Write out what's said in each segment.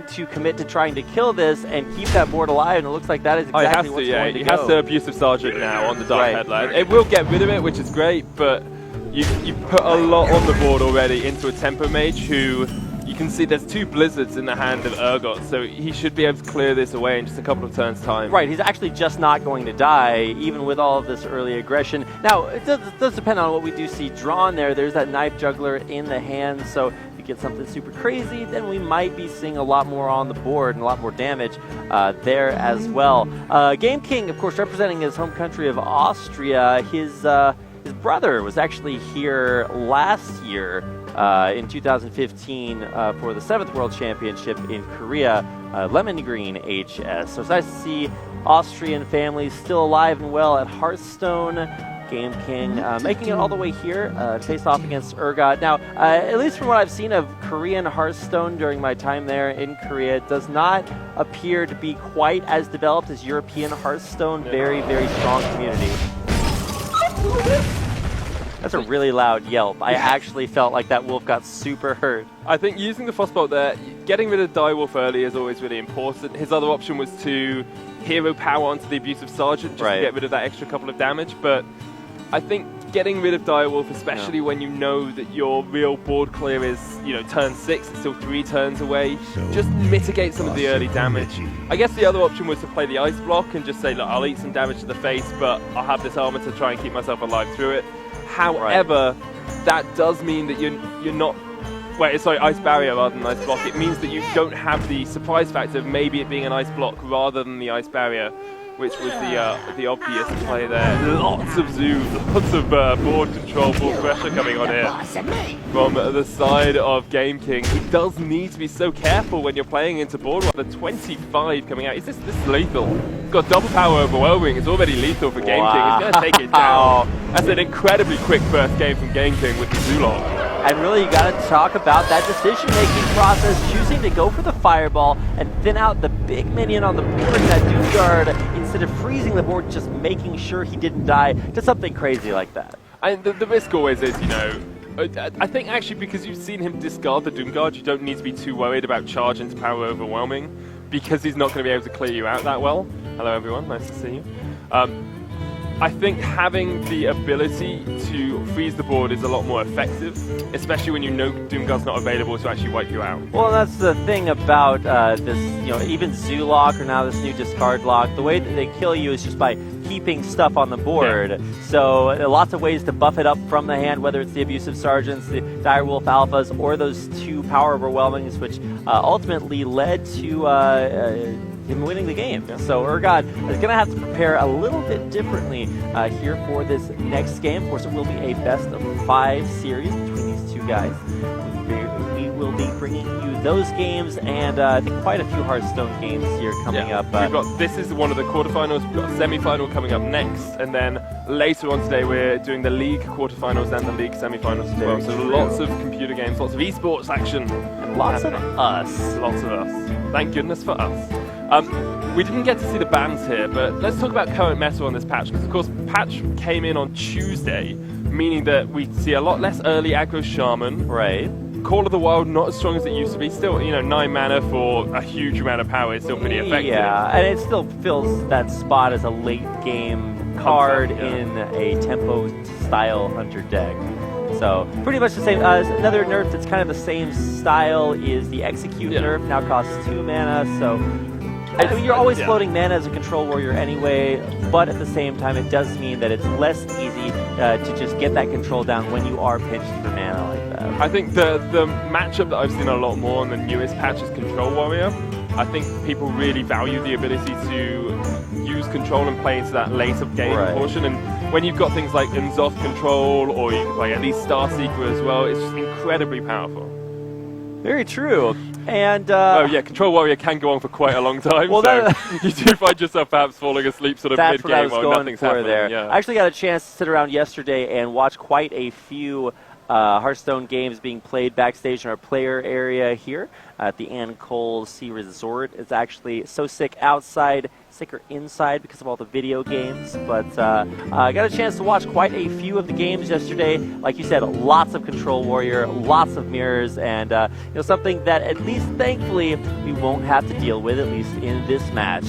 to commit to trying to kill this and keep that board alive, and it looks like that is exactly what's going to go. He has the Abusive Sergeant now on the Dark Headline. It will get rid of it, which is great, but you've put a lot on the board already into a Tempo Mage who... You can see there's 2 Blizzards in the hand of Urgot, so he should be able to clear this away in just a couple of turns' time. Right, he's actually just not going to die, even with all of this early aggression. Now, it does depend on what we do see drawn there. There's that Knife Juggler in the hand, so if you get something super crazy, then we might be seeing a lot more on the board and a lot more damage there as well. Game King, of course, representing his home country of Austria. His brother was actually here last year in 2015 for the 7th World Championship in Korea, Lemon Green HS. So it's nice to see Austrian families still alive and well at Hearthstone. Game King making it all the way here to face off against Urgot. Now, at least from what I've seen of Korean Hearthstone during my time there in Korea, it does not appear to be quite as developed as European Hearthstone. Very, very strong community. That's a really loud yelp. I actually felt like that wolf got super hurt. I think using the Frostbolt there, getting rid of Direwolf early is always really important. His other option was to hero power onto the Abusive Sergeant just to get rid of that extra couple of damage, but I think getting rid of Direwolf, especially when you know that your real board clear is, turn 6, it's still 3 turns away, just mitigate some of the early damage. I guess the other option was to play the Ice Block and just say, look, I'll eat some damage to the face, but I'll have this armor to try and keep myself alive through it. However, that does mean that you're not... Wait, sorry, Ice Barrier rather than Ice Block. It means that you don't have the surprise factor of maybe it being an Ice Block rather than the Ice Barrier, which was the obvious play there. Lots of zoom, lots of board control, board pressure coming on here from the side of Game King. He does need to be so careful when you're playing into board. The 25 coming out. Is this lethal? He's got double power overwhelming. It's already lethal for Game King. He's going to take it down. That's an incredibly quick first game from Game King with the Zulok. And really, you got to talk about that decision-making process, choosing to go for the Fireball and thin out the big minion on the board, that Doom Guard, instead of freezing the board, just making sure he didn't die to something crazy like that. And the risk always is, I think actually because you've seen him discard the Doom Guard, you don't need to be too worried about charge into power overwhelming, because he's not going to be able to clear you out that well. Hello everyone, nice to see you. I think having the ability to freeze the board is a lot more effective, especially when you know Doomguard's not available to actually wipe you out. Well, that's the thing about this, even Zulok or now this new discard lock, the way that they kill you is just by keeping stuff on the board. Yeah. So lots of ways to buff it up from the hand, whether it's the Abusive Sergeants, the Direwolf Alphas, or those 2 power overwhelmings, which ultimately led to him winning the game. Yeah. So Urgot is going to have to prepare a little bit differently here for this next game. Of course, it will be a best of 5 series between these 2 guys. We will be bringing you those games and I think quite a few Hearthstone games here coming up. This is one of the quarterfinals. We've got a semi-final coming up next, and then later on today we're doing the league quarterfinals and the league semi-finals as well. So lots of computer games, lots of eSports action. And lots of us. Lots of us. Thank goodness for us. We didn't get to see the bans here, but let's talk about current meta on this patch, because of course patch came in on Tuesday, meaning that we see a lot less early aggro Shaman. Right. Call of the Wild not as strong as it used to be. Still, 9 mana for a huge amount of power is still pretty effective. Yeah, and it still fills that spot as a late game card in a tempo style Hunter deck. So pretty much the same. Another nerf that's kind of the same style is the Execute nerf. Now costs 2 mana, so I mean, you're always floating mana as a control warrior anyway, but at the same time it does mean that it's less easy to just get that control down when you are pinched for mana like that. I think the matchup that I've seen a lot more on the newest patch is Control Warrior. I think people really value the ability to use control and play into that later game portion, and when you've got things like Unzoth Control, or you can play at least Starseeker as well, it's just incredibly powerful. Very true. And Control Warrior can go on for quite a long time. Well, so you do find yourself perhaps falling asleep sort of mid-game while nothing's happening. There. Yeah. I actually got a chance to sit around yesterday and watch quite a few Hearthstone games being played backstage in our player area here at the Ann Cole Sea Resort. It's actually so sick outside, sicker inside because of all the video games. But I got a chance to watch quite a few of the games yesterday. Like you said, lots of Control Warrior, lots of mirrors, and something that at least thankfully we won't have to deal with, at least in this match.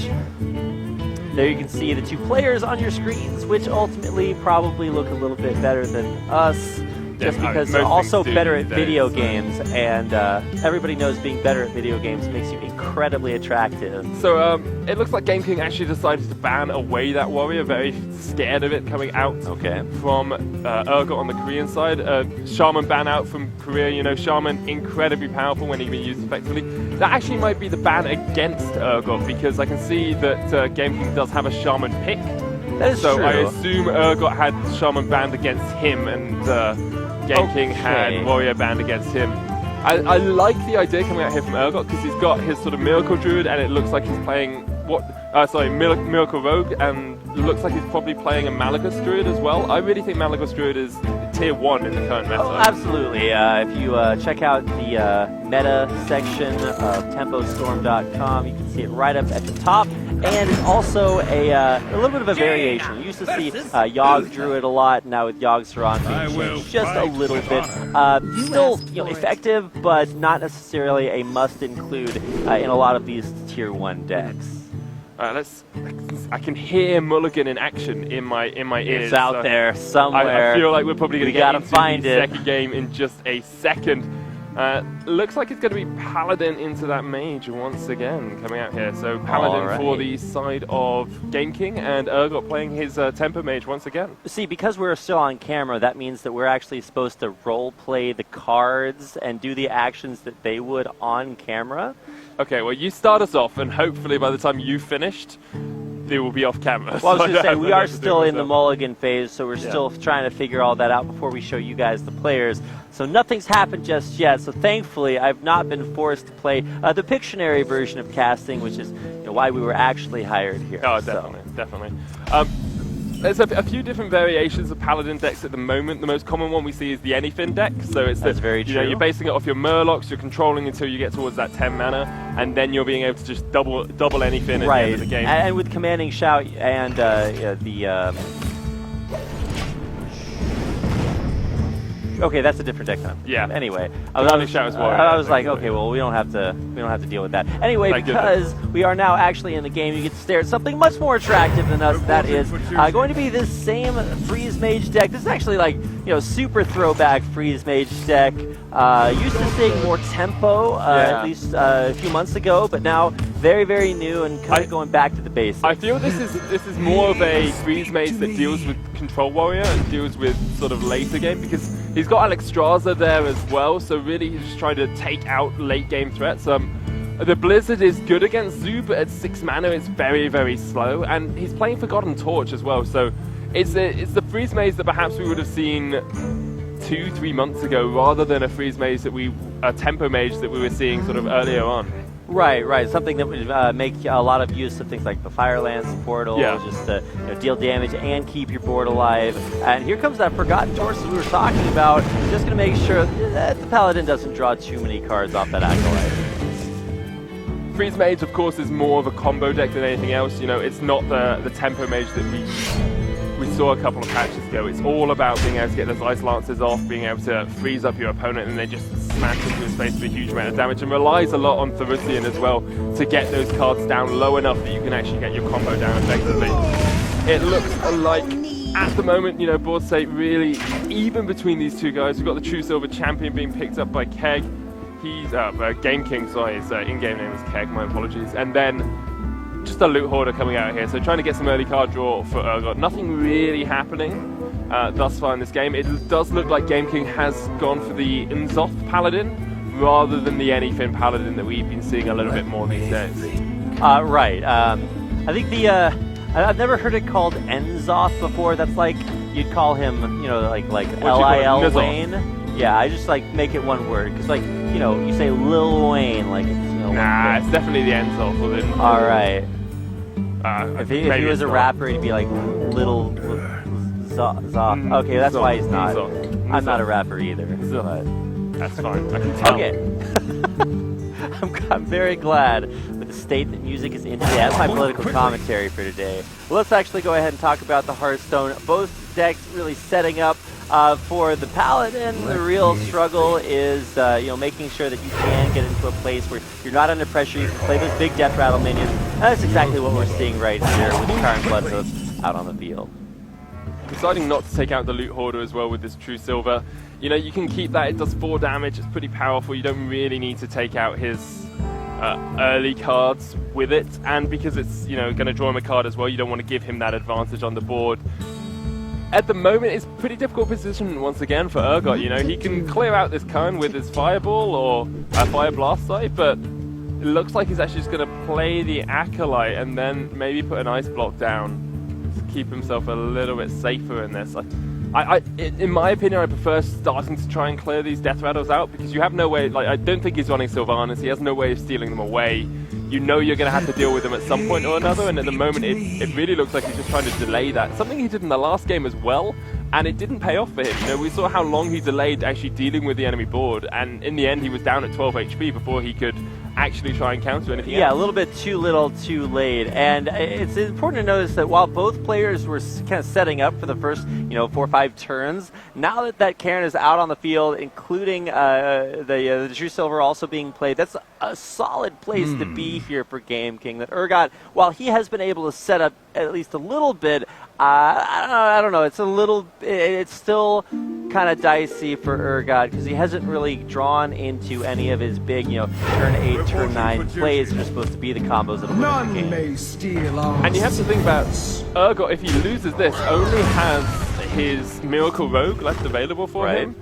There you can see the two players on your screens, which ultimately probably look a little bit better than us. Just because they're also better at video games, and everybody knows being better at video games makes you incredibly attractive. So it looks like Game King actually decided to ban away that warrior, very scared of it coming out from Urgot on the Korean side. Shaman ban out from Korea, Shaman incredibly powerful when he can be used effectively. That actually might be the ban against Urgot, because I can see that Game King does have a Shaman pick. That is so true. I assume Urgot had Shaman banned against him, and Game King had Warrior banned against him. I like the idea coming out here from Urgot, because he's got his sort of Miracle Druid, and it looks like he's playing Miracle Rogue, and it looks like he's probably playing a Malagus Druid as well. I really think Malagus Druid is tier 1 in the current meta. Oh, absolutely. If you check out the meta section of TempoStorm.com, you can see it right up at the top. And it's also a little bit of a variation. You used to see Yogg Druid a lot. Now with Yogg Saron being changed just a little bit. Still effective, but not necessarily a must include in a lot of these tier 1 decks. I can hear Mulligan in action in my ears. It's out there somewhere. I feel like we're probably going to get into find the second game in just a second. Looks like it's going to be Paladin into that Mage once again coming out here. So Paladin for the side of Game King, and Urgot playing his Tempo Mage once again. See, because we're still on camera, that means that we're actually supposed to role play the cards and do the actions that they would on camera. Okay, well, you start us off, and hopefully by the time you've finished, they will be off camera. Well, I was going to say, we are still in the mulligan phase, so we're still trying to figure all that out before we show you guys the players. So nothing's happened just yet, so thankfully I've not been forced to play the Pictionary version of casting, which is why we were actually hired here. Oh, definitely. There's a few different variations of Paladin decks at the moment. The most common one we see is the Anyfin deck. So it's That's very true. You're basing it off your Murlocs, you're controlling until you get towards that 10 mana, and then you're being able to just double Anyfin at the end of the game. And with Commanding Shout and okay, that's a different deck time. Yeah. Anyway, I was like, okay, well, we don't have to deal with that. Anyway, because we are now actually in the game, you get to stare at something much more attractive than us. That is going to be this same Freeze Mage deck. This is actually like super throwback Freeze Mage deck. Used to seeing more tempo at least a few months ago, but now very, very new and kind of going back to the basics. I feel this is more of a Freeze Mage that deals with Control Warrior and deals with sort of later game, because he's got Alexstrasza there as well, so really he's just trying to take out late game threats. The Blizzard is good against Zoo, but at 6 mana it's very, very slow, and he's playing Forgotten Torch as well, so it's the Freeze Mage that perhaps we would have seen 2-3 months ago, rather than a Freeze Mage a Tempo Mage that we were seeing sort of earlier on. Right. Something that would make a lot of use of things like the Firelance Portal, just to deal damage and keep your board alive. And here comes that Forgotten Torch that we were talking about, just going to make sure that the Paladin doesn't draw too many cards off that Acolyte. Freeze Mage, of course, is more of a combo deck than anything else. It's not the Tempo Mage that we saw a couple of patches ago. It's all about being able to get those Ice Lances off, being able to freeze up your opponent, and then just smash into his face with a huge amount of damage, and relies a lot on Therusian as well to get those cards down low enough that you can actually get your combo down effectively. It looks like, at the moment, board state really even between these two guys. We've got the True Silver Champion being picked up by Keg. He's Game King, sorry, his in-game name is Keg, my apologies. And then just a Loot Hoarder coming out here, so trying to get some early card draw for Urgot. Nothing really happening thus far in this game. It does look like Game King has gone for the N'Zoth Paladin rather than the Anyfin Paladin that we've been seeing a little bit more these days. Right. I think I've never heard it called N'Zoth before. That's like you'd call him, like Lil Wayne. Yeah, I just make it one word, because you say Lil Wayne, like it's nah, it's definitely the N'Zoth. All right. If he was a rapper, he'd be like Little Zoth. Okay, that's why he's not. I'm not a rapper either. That's fine. I can tell. Okay. I'm very glad with the state that music is in today. That's my political commentary for today. Well, let's actually go ahead and talk about the Hearthstone. Both decks really setting up for the Paladin. The real struggle is making sure that you can get into a place where you're not under pressure. You can play those big Death Rattle minions. And that's exactly what we're seeing right here with the current Bloodhost out on the field. Deciding not to take out the Loot Hoarder as well with this True Silver. You know, you can keep that. It does 4 damage. It's pretty powerful. You don't really need to take out his early cards with it. And because it's, going to draw him a card as well, you don't want to give him that advantage on the board. At the moment, it's a pretty difficult position once again for Urgot. He can clear out this Karn with his Fireball or Fire Blast side, but it looks like he's actually just going to play the Acolyte and then maybe put an Ice Block down to keep himself a little bit safer in this. In my opinion, I prefer starting to try and clear these Death Rattles out because you have no way, I don't think he's running Sylvanas, he has no way of stealing them away. You're going to have to deal with them at some point or another, and at the moment it really looks like he's just trying to delay that. Something he did in the last game as well, and it didn't pay off for him. We saw how long he delayed actually dealing with the enemy board, and in the end he was down at 12 HP before he could actually try and counter anything else. Yeah, a little bit too little, too late. And it's important to notice that while both players were kind of setting up for the first, 4 or 5 turns, now that Karin is out on the field, including the True Silver also being played, that's a solid place to be here for Game King. That Urgot, while he has been able to set up at least a little bit, I don't know. It's still kind of dicey for Urgot because he hasn't really drawn into any of his big, turn 8, turn 9 plays that are supposed to be the combos that will win the game. And you have to think about Urgot, if he loses this, only has his Miracle Rogue left available for him.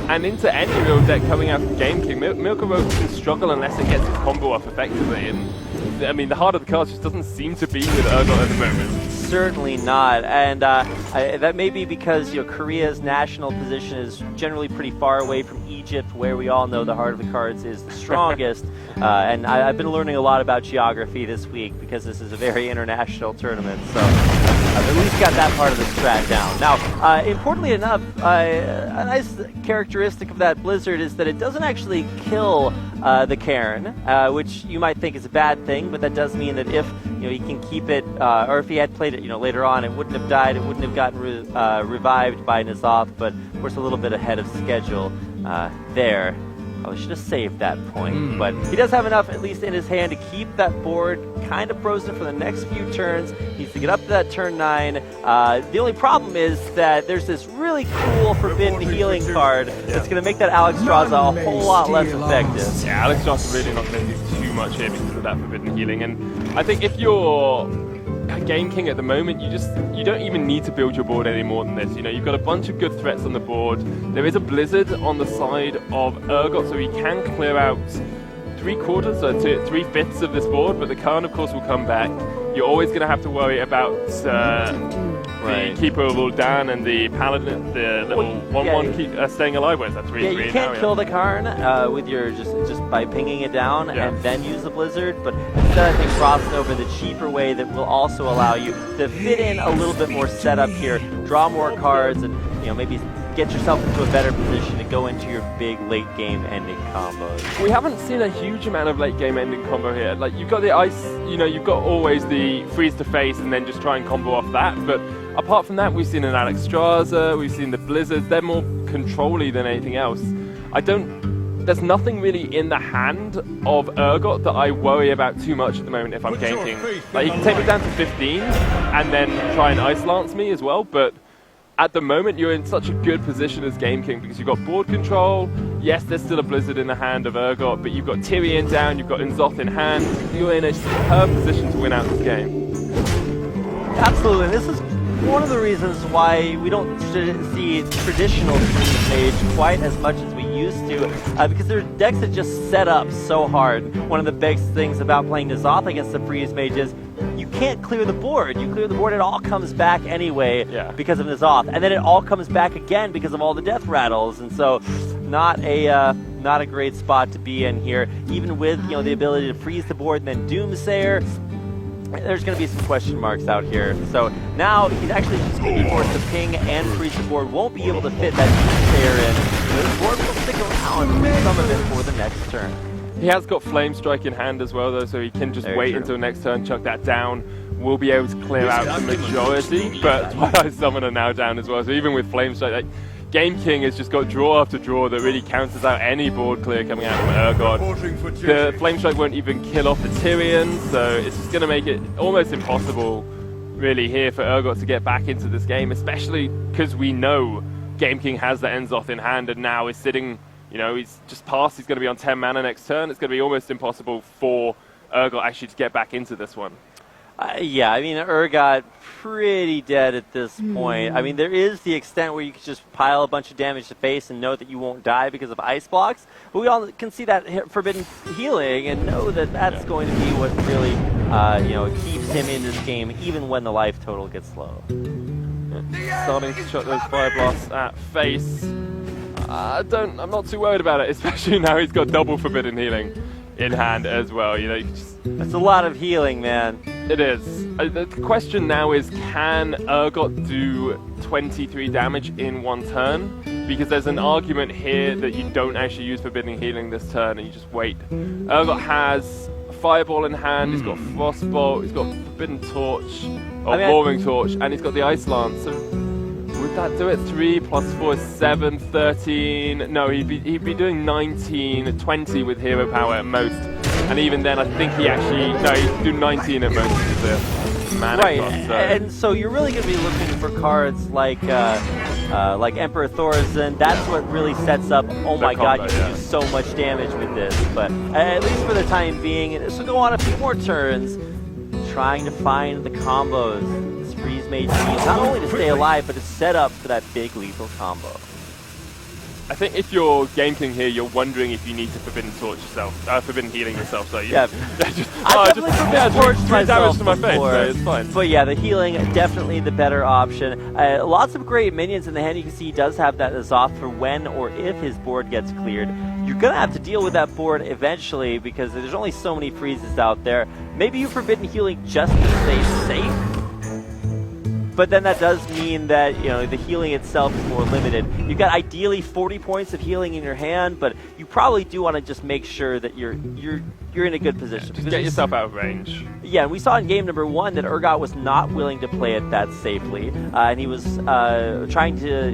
And into any real deck coming out from Game King, Miracle Rogue can struggle unless it gets its combo off effectively. And I mean, the heart of the cards just doesn't seem to be with Urgot at the moment. Certainly not, and that may be because Korea's national position is generally pretty far away from Egypt, where we all know the heart of the cards is the strongest. And I've been learning a lot about geography this week because this is a very international tournament, so I've at least got that part of the strat down. Now, importantly enough, a nice characteristic of that Blizzard is that it doesn't actually kill the Karin, which you might think is a bad thing, but that does mean that if he can keep it, or if he had played it later on, it wouldn't have died, it wouldn't have gotten revived by N'Zoth, but of course a little bit ahead of schedule there. I should have saved that point, but he does have enough, at least in his hand, to keep that board kind of frozen for the next few turns. He needs to get up to that turn 9. The only problem is that there's this really cool Forbidden Healing card that's going to make that Alexstrasza a whole lot less effective. Yeah, Alexstrasza really not going to do too much here because of that Forbidden Healing, and I think if you're Game King at the moment, you don't even need to build your board any more than this. You've got a bunch of good threats on the board. There is a Blizzard on the side of Urgot, so he can clear out 3/4 or 3/5 of this board, but the Karn, of course, will come back. You're always going to have to worry about the Keeper of Ul'dan and the Paladin, the little 1/1 staying alive. Where's that 3/3 you can't kill the Karn with your just by pinging it down and then use the Blizzard, but instead I think crossing over the cheaper way that will also allow you to fit in a little bit more setup here, draw more cards, and maybe get yourself into a better position to go into your big late game ending combos. We haven't seen a huge amount of late game ending combo here. Like, you've got the ice, you've got always the freeze to face and then just try and combo off that, but apart from that, we've seen an Alexstrasza, we've seen the Blizzards. They're more control-y than anything else. There's nothing really in the hand of Urgot that I worry about too much at the moment if I'm Game King. Like, he can take me down to 15 and then try and Ice Lance me as well, but at the moment you're in such a good position as Game King because you've got board control. Yes, there's still a Blizzard in the hand of Urgot, but you've got Tyrion down, you've got N'Zoth in hand. You're in a superb position to win out this game. Absolutely, and this is one of the reasons why we don't see traditional Freeze Mage quite as much as we used to, because there are decks that just set up so hard. One of the big things about playing N'Zoth against the Freeze Mage is you can't clear the board. You clear the board, it all comes back anyway because of N'Zoth, and then it all comes back again because of all the Death Rattles, and so not a great spot to be in here. Even with the ability to freeze the board and then Doomsayer, there's going to be some question marks out here. So now he's actually just going to be forced to ping and freeze the board. Won't be able to fit that Doomsayer in. The board will stick around with some of it for the next turn. He has got Flame Strike in hand as well, though, so he can just wait until next turn, chuck that down. We'll be able to clear out the majority, but Twilight Summoner now down as well. So even with Flame Strike, like, Game King has just got draw after draw that really counters out any board clear coming out from Urgot. The Flame Strike won't even kill off the Tyrion, so it's just going to make it almost impossible, really, here for Urgot to get back into this game, especially because we know Game King has the Enzoth in hand and now is sitting, you know, he's just passed, he's going to be on 10 mana next turn. It's going to be almost impossible for Urgot actually to get back into this one. Yeah, I mean, Urgot pretty dead at this point. I mean, there is the extent where you can just pile a bunch of damage to face and know that you won't die because of ice blocks. But we all can see that Forbidden Healing and know that that's going to be what really, you know, keeps him in this game, even when the life total gets low. Starting to shot those fire blasts at face. I'm not too worried about it, especially now he's got double Forbidden Healing in hand as well. You know, you just... That's a lot of healing, man. It is. The question now is, can Urgot do 23 damage in one turn? Because there's an argument here that you don't actually use Forbidden Healing this turn and you just wait. Urgot has Fireball in hand, he's got Frostbolt, he's got Forbidden Torch, or Roaring Torch, and he's got the Ice Lance. So would that do it? 3 plus 4 is 7, 13. No, he'd be doing 19, 20 with hero power at most. And even then, I think he actually, no, he'd do 19 at most with the mana cost, so. And so you're really going to be looking for cards like Emperor Thorzen. That's what really sets up, oh my god, you can do so much damage with this. But at least for the time being, this will go on a few more turns, trying to find the combos. This Freeze Mage needs not only to stay alive, but to set up for that big lethal combo. I think if you're Game King here, you're wondering if you need to Forbidden Torch yourself, Forbidden Healing yourself. So yeah, just three damage to my face. So it's fine. But yeah, the healing definitely the better option. Lots of great minions in the hand. You can see he does have that Azoth for when or if his board gets cleared. You're gonna have to deal with that board eventually because there's only so many freezes out there. Maybe you Forbidden Healing just to stay safe. But then that does mean that, you know, the healing itself is more limited. You've got ideally 40 points of healing in your hand, but you probably do want to just make sure that you're in a good position. Yeah, just get yourself out of range. Yeah, and we saw in game number 1 that Urgot was not willing to play it that safely, and he was trying to.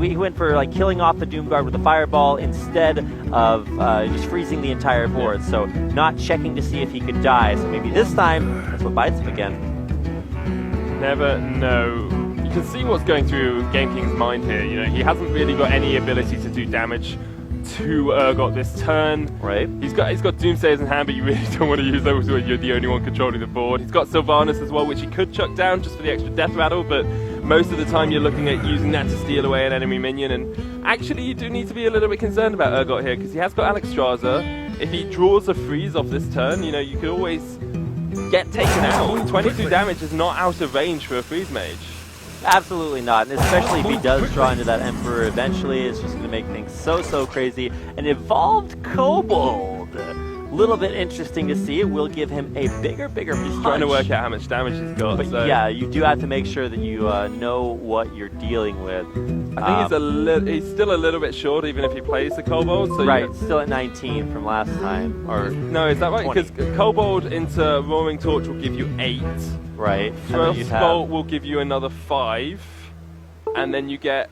He went for like killing off the Doomguard with a fireball instead of just freezing the entire board. So not checking to see if he could die. So maybe this time that's what bites him again. Never know. You can see what's going through Game King's mind here. You know, he hasn't really got any ability to do damage to Urgot this turn. Right. He's got Doomsayers in hand, but you really don't want to use those when you're the only one controlling the board. He's got Sylvanas as well, which he could chuck down just for the extra death rattle, but most of the time you're looking at using that to steal away an enemy minion. And actually, you do need to be a little bit concerned about Urgot here because he has got Alexstrasza. If he draws a freeze off this turn, you know, you could always get taken out. 22 damage is not out of range for a Freeze Mage. Absolutely not, and especially if he does draw into that Emperor eventually, it's just going to make things so crazy. An evolved Kobold, a little bit interesting to see. It will give him a bigger punch. He's trying to work out how much damage he's got. But so. yeah, you do have to make sure that you know what you're dealing with. I think he's still a little bit short, even if he plays the Kobold. So right, still at 19 from last time. Or no, is that right? Because Kobold into Roaring Torch will give you 8. Right. Frostbolt will give you another 5, and then you get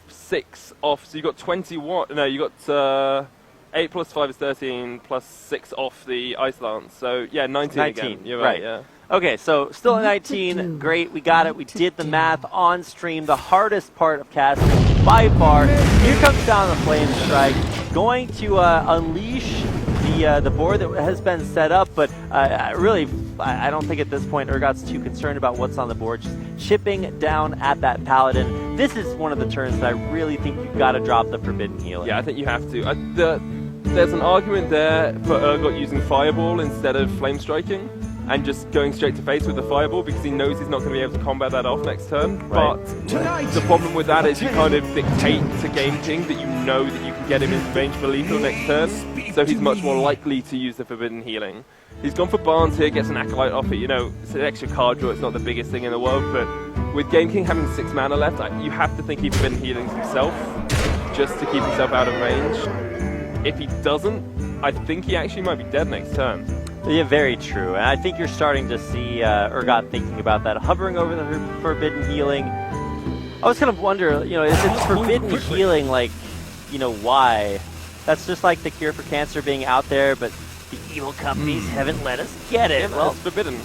6 off. So you got 21. No, you got 8 plus 5 is 13 plus 6 off the Ice Lance. So yeah, 19 again. You're right. Yeah. Okay, so still at 19. Great, we got it. We did the math on stream. The hardest part of casting by far. Here comes down the Flame Strike, going to unleash the board that has been set up, but really, I don't think at this point Urgot's too concerned about what's on the board. Just chipping down at that Paladin. This is one of the turns that I really think you've got to drop the Forbidden Healing. Yeah, I think you have to. There's an argument there for Urgot using Fireball instead of Flame Striking and just going straight to face with the Fireball because he knows he's not going to be able to combat that off next turn. Right. But the problem with that is you kind of dictate to Game King that you know that you can get him in range for lethal next turn, so he's much more likely to use the Forbidden Healing. He's gone for Barnes here, gets an Acolyte off it. You know, it's an extra card draw, it's not the biggest thing in the world, but with Game King having 6 mana left, you have to think he Forbidden Healings himself just to keep himself out of range. If he doesn't, I think he actually might be dead next turn. Yeah, very true. And I think you're starting to see Urgot thinking about that, hovering over the forbidden healing. I was kind of wonder, you know, is it forbidden healing, like, you know, why? That's just like the cure for cancer being out there, but the evil companies haven't let us get it. Yeah, well, it's forbidden.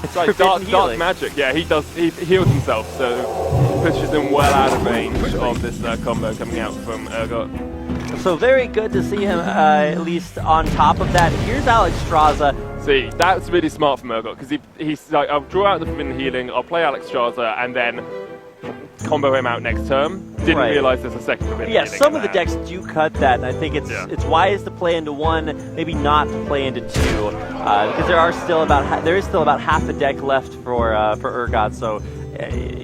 It's like dark magic. Yeah, he heals himself, so pushes him well out of range of this combo coming out from Urgot. So very good to see him at least on top of that. Here's Alex Straza. See, that's really smart from Urgot, because he's like, I'll draw out the forbidden healing, I'll play Alex Straza, and then combo him out next turn. Didn't realize there's a second forbidden healing. Yeah, some of the decks do cut that, and I think it's wise to play into one, maybe not to play into two, because there is still about half a deck left for Urgot. So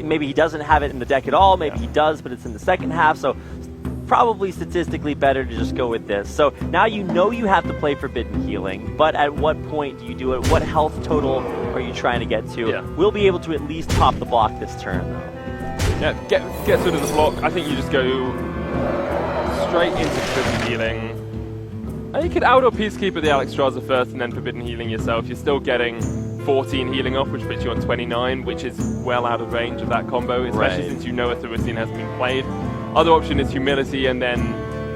maybe he doesn't have it in the deck at all. Maybe he does, but it's in the second half. So probably statistically better to just go with this. So now you know you have to play Forbidden Healing, but at what point do you do it? What health total are you trying to get to? Yeah. We'll be able to at least top the block this turn, though. Yeah, gets rid of the block. I think you just go straight into Forbidden Healing. You could out or Peacekeeper the Alex Straza first and then Forbidden Healing yourself. You're still getting 14 healing off, which puts you on 29, which is well out of range of that combo, especially since you know a Thurisian has been played. Other option is Humility and then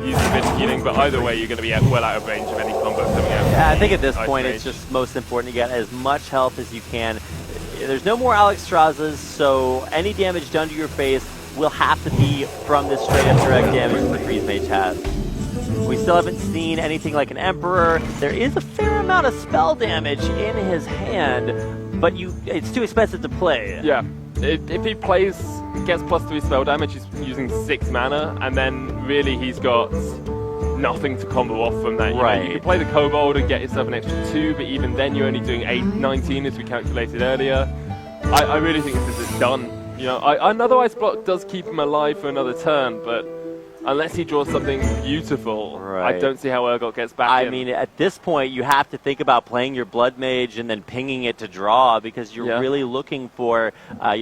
use Forbidden Healing, but either way you're going to be well out of range of any combo coming out. Yeah, I think at this point it's just most important to get as much health as you can. There's no more Alex Strazas, so any damage done to your face will have to be from this straight-up direct damage that the Freeze Mage has. We still haven't seen anything like an Emperor. There is a fair amount of spell damage in his hand, but it's too expensive to play. Yeah, if he gets +3 spell damage, he's using 6 mana, and then really he's got nothing to combo off from that. You can play the Kobold and get yourself an extra 2, but even then you're only doing 19 as we calculated earlier. I really think this is done. You know, an otherwise block does keep him alive for another turn, but unless he draws something beautiful, I don't see how Urgot gets back in. I mean, at this point, you have to think about playing your Blood Mage and then pinging it to draw, because you're really looking for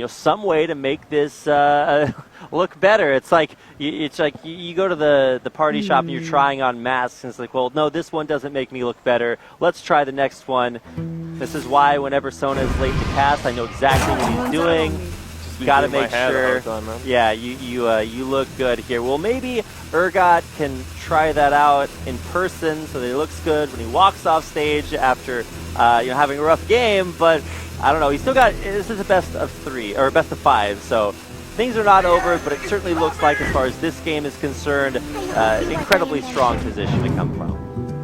some way to make this look better. It's like you go to the party shop and you're trying on masks, and it's like, well, no, this one doesn't make me look better. Let's try the next one. This is why whenever Sona is late to cast, I know exactly what he's doing. Gotta make sure. Yeah, you look good here. Well, maybe Urgot can try that out in person so that it looks good when he walks off stage after having a rough game. But I don't know. He's still got. This is a best of 3 or a best of 5, so things are not over. But it certainly looks like, as far as this game is concerned, an incredibly strong position to come from.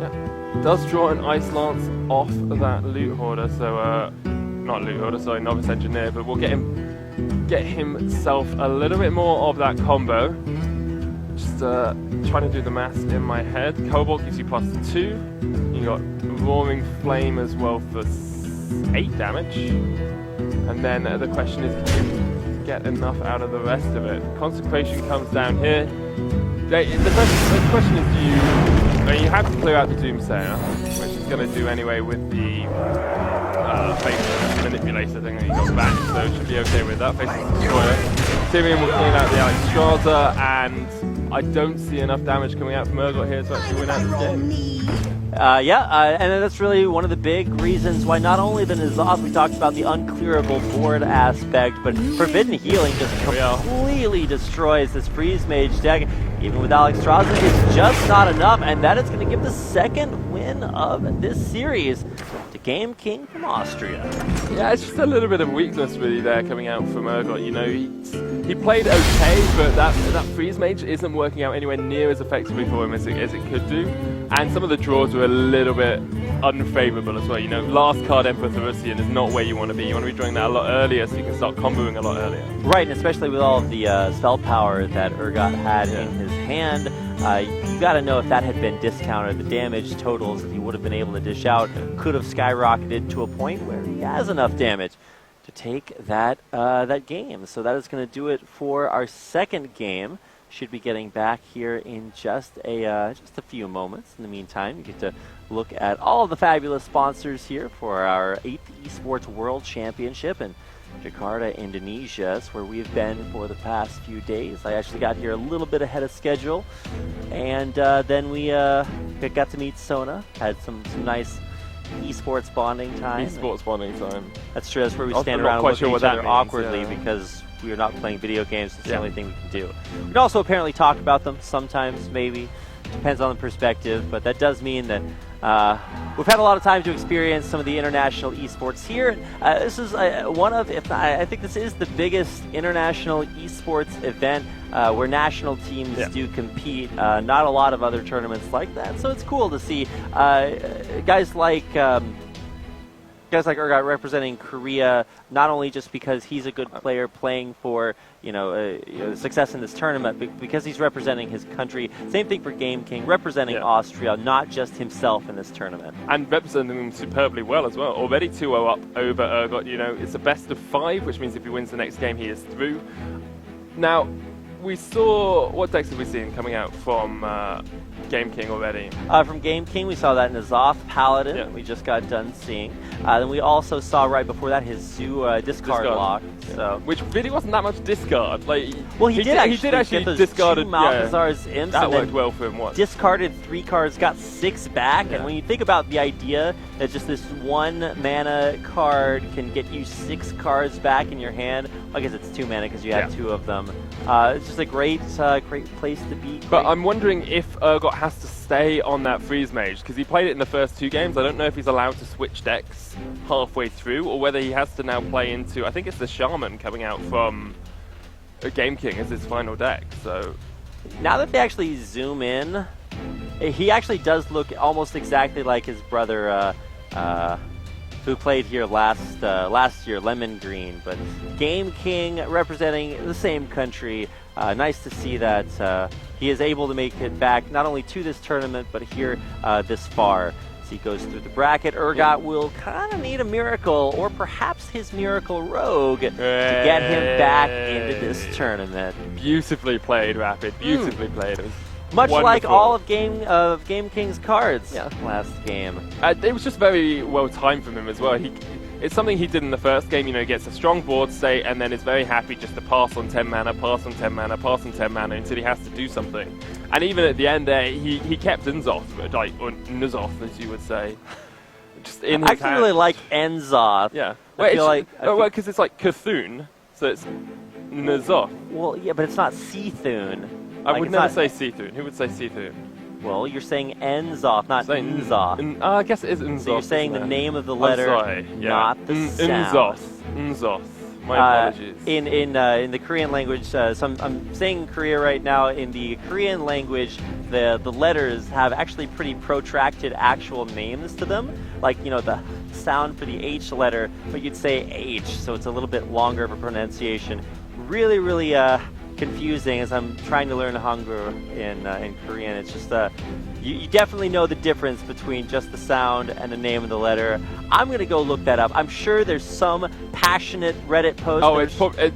Yeah, does draw an Ice Lance off that Loot Hoarder. So not Loot Hoarder, sorry, Novice Engineer. But we'll get himself a little bit more of that combo. Just trying to do the maths in my head. Cobalt gives you +2. You got Roaring Flame as well for 8 damage. And then the question is, can you get enough out of the rest of it? Consecration comes down here. The question is, you have to clear out the Doomsayer, which is going to do anyway with the Faceless Manipulator thing that you got back, so it should be okay with that. Faceless Destroyer. Tyrion will clean out the Alex Straza, and I don't see enough damage coming out from Urgot here to actually win out this game. And that's really one of the big reasons why not only the N'Zoth, we talked about the unclearable board aspect, but Forbidden Healing just completely destroys this Freeze Mage deck. Even with Alex Straza, it's just not enough, and that is going to give the second win of this series to Game King from Austria. Yeah, it's just a little bit of weakness really there coming out from Urgot. You know, he played okay, but that Freeze Mage isn't working out anywhere near as effectively for him as it could do. And some of the draws were a little bit unfavorable as well. You know, last card Emperor Thurisian is not where you want to be. You want to be drawing that a lot earlier so you can start comboing a lot earlier. Right, and especially with all of the spell power that Urgot had in his hand, you got to know if that had been discounted, the damage totals that he would have been able to dish out could have skyrocketed to a point where he has enough damage to take that game. So that is going to do it for our second game. Should be getting back here in just a few moments. In the meantime, you get to look at all of the fabulous sponsors here for our 8th eSports World Championship in Jakarta, Indonesia. It's where we've been for the past few days. I actually got here a little bit ahead of schedule, and then we got to meet Sona, had some nice eSports bonding time. eSports bonding time. That's true. That's where we I'm stand not around and quite look sure at what each that other means, awkwardly yeah. because we are not playing video games. It's the only thing we can do. We can also apparently talk about them sometimes, maybe. Depends on the perspective, but that does mean that we've had a lot of time to experience some of the international esports here. This is one of, if not, I think this is the biggest international esports event where national teams do compete. Not a lot of other tournaments like that, so it's cool to see guys like Urgot representing Korea, not only just because he's a good player playing for success in this tournament, but because he's representing his country. Same thing for Game King, representing Austria, not just himself in this tournament. And representing them superbly well as well. Already 2-0 up over Urgot. It's a best of 5, which means if he wins the next game, he is through. Now, we saw, what decks have we seen coming out from Game King already? From Game King, we saw that N'Zoth Paladin, we just got done seeing. Then we also saw right before that his Zoo discard lock. So. Which really wasn't that much discard. Well, he did actually get discard 2 Malcazar's imps. That worked well for him once. Discarded 3 cards, got 6 back. And when you think about the idea that just this 1 mana card can get you 6 cards back in your hand, I guess it's 2 mana because you have 2 of them. It's just a great place to be. But I'm wondering if Urgot has to stay on that Freeze Mage, because he played it in the first 2 games. I don't know if he's allowed to switch decks halfway through, or whether he has to now play into, I think it's the Shaman coming out from Game King as his final deck. So now that they actually zoom in, he actually does look almost exactly like his brother who played here last year, Lemon Green. But Game King representing the same country. Nice to see that he is able to make it back not only to this tournament, but here this far. As he goes through the bracket, Urgot will kind of need a miracle, or perhaps his Miracle Rogue, to get him back into this tournament. Beautifully played, Rapid. Beautifully played. It was much wonderful. like all of Game King's cards last game. It was just very well timed from him as well. It's something he did in the first game, gets a strong board state and then is very happy just to pass on 10 mana, pass on 10 mana, pass on 10 mana until he has to do something. And even at the end there, he kept N'Zoth, or N'Zoth as you would say, just in his I actually really like N'Zoth. Yeah. Because it's like Cthulhu, so it's N'Zoth. Well, yeah, but it's not Cthulhu. I would never say Cthulhu. Who would say Cthulhu? Well, you're saying N'Zoth, not N'Zoth. I guess it is N'Zoth. So you're saying the name of the letter, not the sound. N'Zoth. My apologies. In the Korean language, I'm saying Korea right now. In the Korean language, the letters have actually pretty protracted actual names to them. Like, the sound for the H letter, but you'd say H, so it's a little bit longer of a pronunciation. Really, really confusing as I'm trying to learn Hangul in Korean. It's just you definitely know the difference between just the sound and the name of the letter. I'm going to go look that up. I'm sure there's some passionate Reddit post.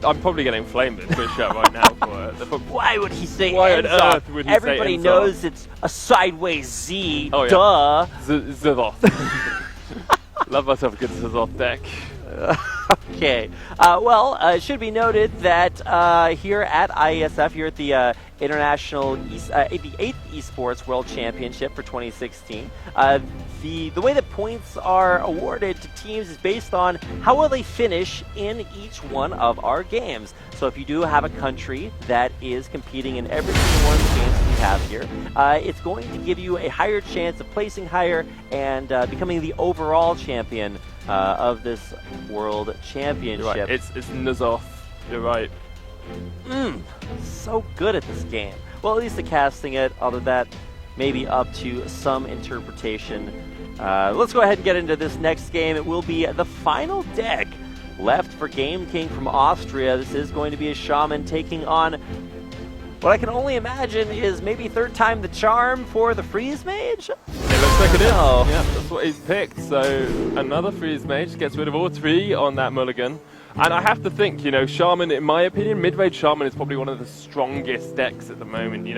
I'm probably getting flamed in Twitch chat right now for it. Why would he say Why N'Zoth? on earth would he Everybody say knows it's a sideways Z. Oh, yeah. Duh. N'Zoth. Love myself a good N'Zoth deck. Okay. It should be noted that here at IeSF, here at the International the 8th eSports World Championship for 2016, the way that points are awarded to teams is based on how well they finish in each one of our games. So if you do have a country that is competing in every single one of the games we have here, it's going to give you a higher chance of placing higher and becoming the overall champion of this World Championship. You're right. It's N'Zoth. You're right. So good at this game. Well, at least the casting it, although that may be up to some interpretation. Let's go ahead and get into this next game. It will be the final deck left for Game King from Austria. This is going to be a Shaman taking on what I can only imagine is maybe third time the charm for the Freeze Mage? It looks like it is. Yeah, that's what he's picked. So another Freeze Mage gets rid of all 3 on that mulligan. And I have to think, Shaman, in my opinion, mid-range Shaman is probably one of the strongest decks at the moment,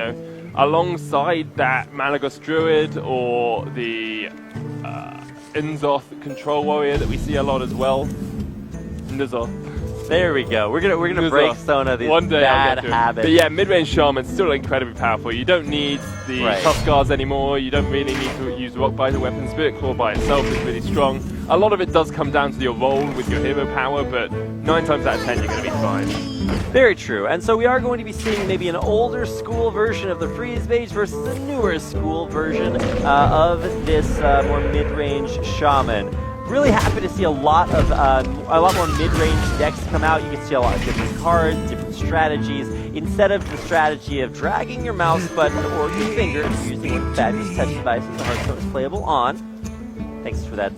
Alongside that Malagos Druid or the N'Zoth Control Warrior that we see a lot as well. N'Zoth. There we go. We're gonna break Stone of these bad habits. But yeah, mid-range Shaman's still incredibly powerful. You don't need the tough scars anymore. You don't really need to use Rock Biter weapon. Spirit Claw by itself is really strong. A lot of it does come down to your role with your hero power, but 9 times out of 10 you're going to be fine. Very true. And so we are going to be seeing maybe an older school version of the Freeze Mage versus a newer school version of this more mid-range Shaman. Really happy to see a lot more mid-range decks come out. You can see a lot of different cards, different strategies. Instead of the strategy of dragging your mouse button or your finger, using a fabulous touch device the Hearthstone is playable on. Thanks for that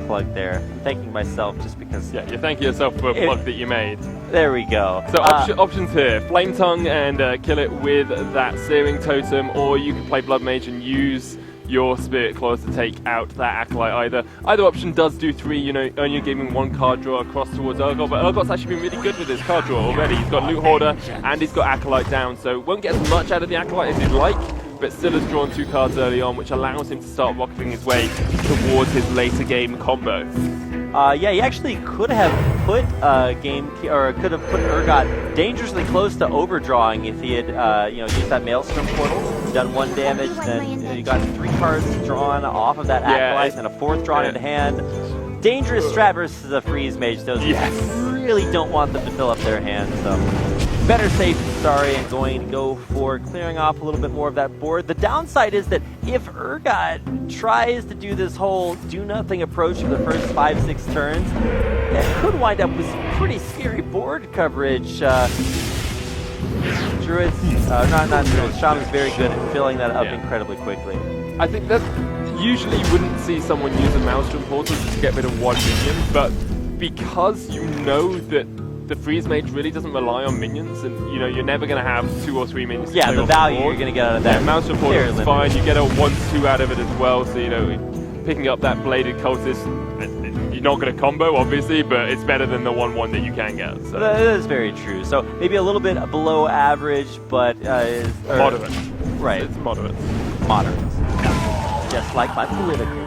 plug there. I'm thanking myself just because. Yeah, you're thanking yourself for a plug that you made. There we go. So options here: Flame Tongue and kill it with that Searing Totem, or you can play Blood Mage and use your Spirit Claws to take out that Acolyte. Either option does do 3, only giving 1 card draw across towards Urgot, but Urgot's actually been really good with his card draw already. He's got Loot Hoarder and he's got Acolyte down, so won't get as much out of the Acolyte as he'd like, but still has drawn 2 cards early on, which allows him to start rocketing his way towards his later game combo. Yeah, he actually could have put could have put Urgot dangerously close to overdrawing if he had, used that Maelstrom portal, done 1 damage, then you got 3 cards drawn off of that Acolyte and a 4th drawn into hand. Dangerous strat versus a Freeze Mage. Those really don't want them to fill up their hands. So better safe than sorry, and going to go for clearing off a little bit more of that board. The downside is that if Urgot tries to do this whole do-nothing approach for the first 5-6 turns, it could wind up with some pretty scary board coverage. Druids, not Druids, Shaman's very good at filling that up incredibly quickly. I think that usually you wouldn't see someone use a Maelstrom portal to get rid of 1 minion, but because you know that the Freeze Mage really doesn't rely on minions, and you're never going to have 2 or 3 minions. Yeah, the value you're going to get out of that. Maelstrom portal is fine. You get a 1/2 out of it as well, so picking up that Bladed Cultist, you're not going to combo, obviously, but it's better than the 1/1 that you can get. So. That is very true. So maybe a little bit below average, but moderate. Right. It's moderate. Moderate. Just like my political.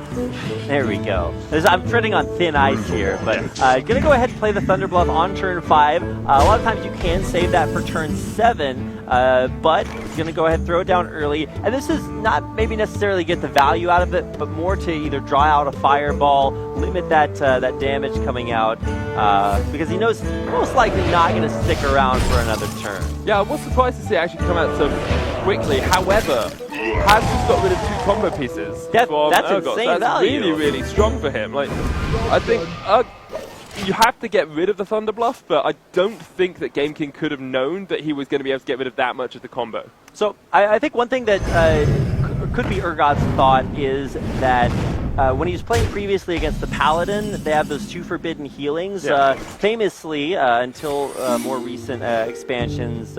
There we go. I'm treading on thin ice here, but gonna go ahead and play the Thunder Bluff on turn 5. A lot of times you can save that for turn 7, but gonna go ahead and throw it down early. And this is not maybe necessarily get the value out of it, but more to either draw out a Fireball, limit that damage coming out, because he knows most likely not gonna stick around for another turn. Yeah, I was surprised to see it actually come out so quickly. However, has just got rid of 2 combo pieces that's from Urgot. insane That's value. really, really strong for him. I think you have to get rid of the Thunder Bluff, but I don't think that Game King could have known that he was going to be able to get rid of that much of the combo. So I think one thing that could be Urgot's thought is that when he was playing previously against the Paladin, they have those 2 forbidden healings. Famously, until more recent expansions,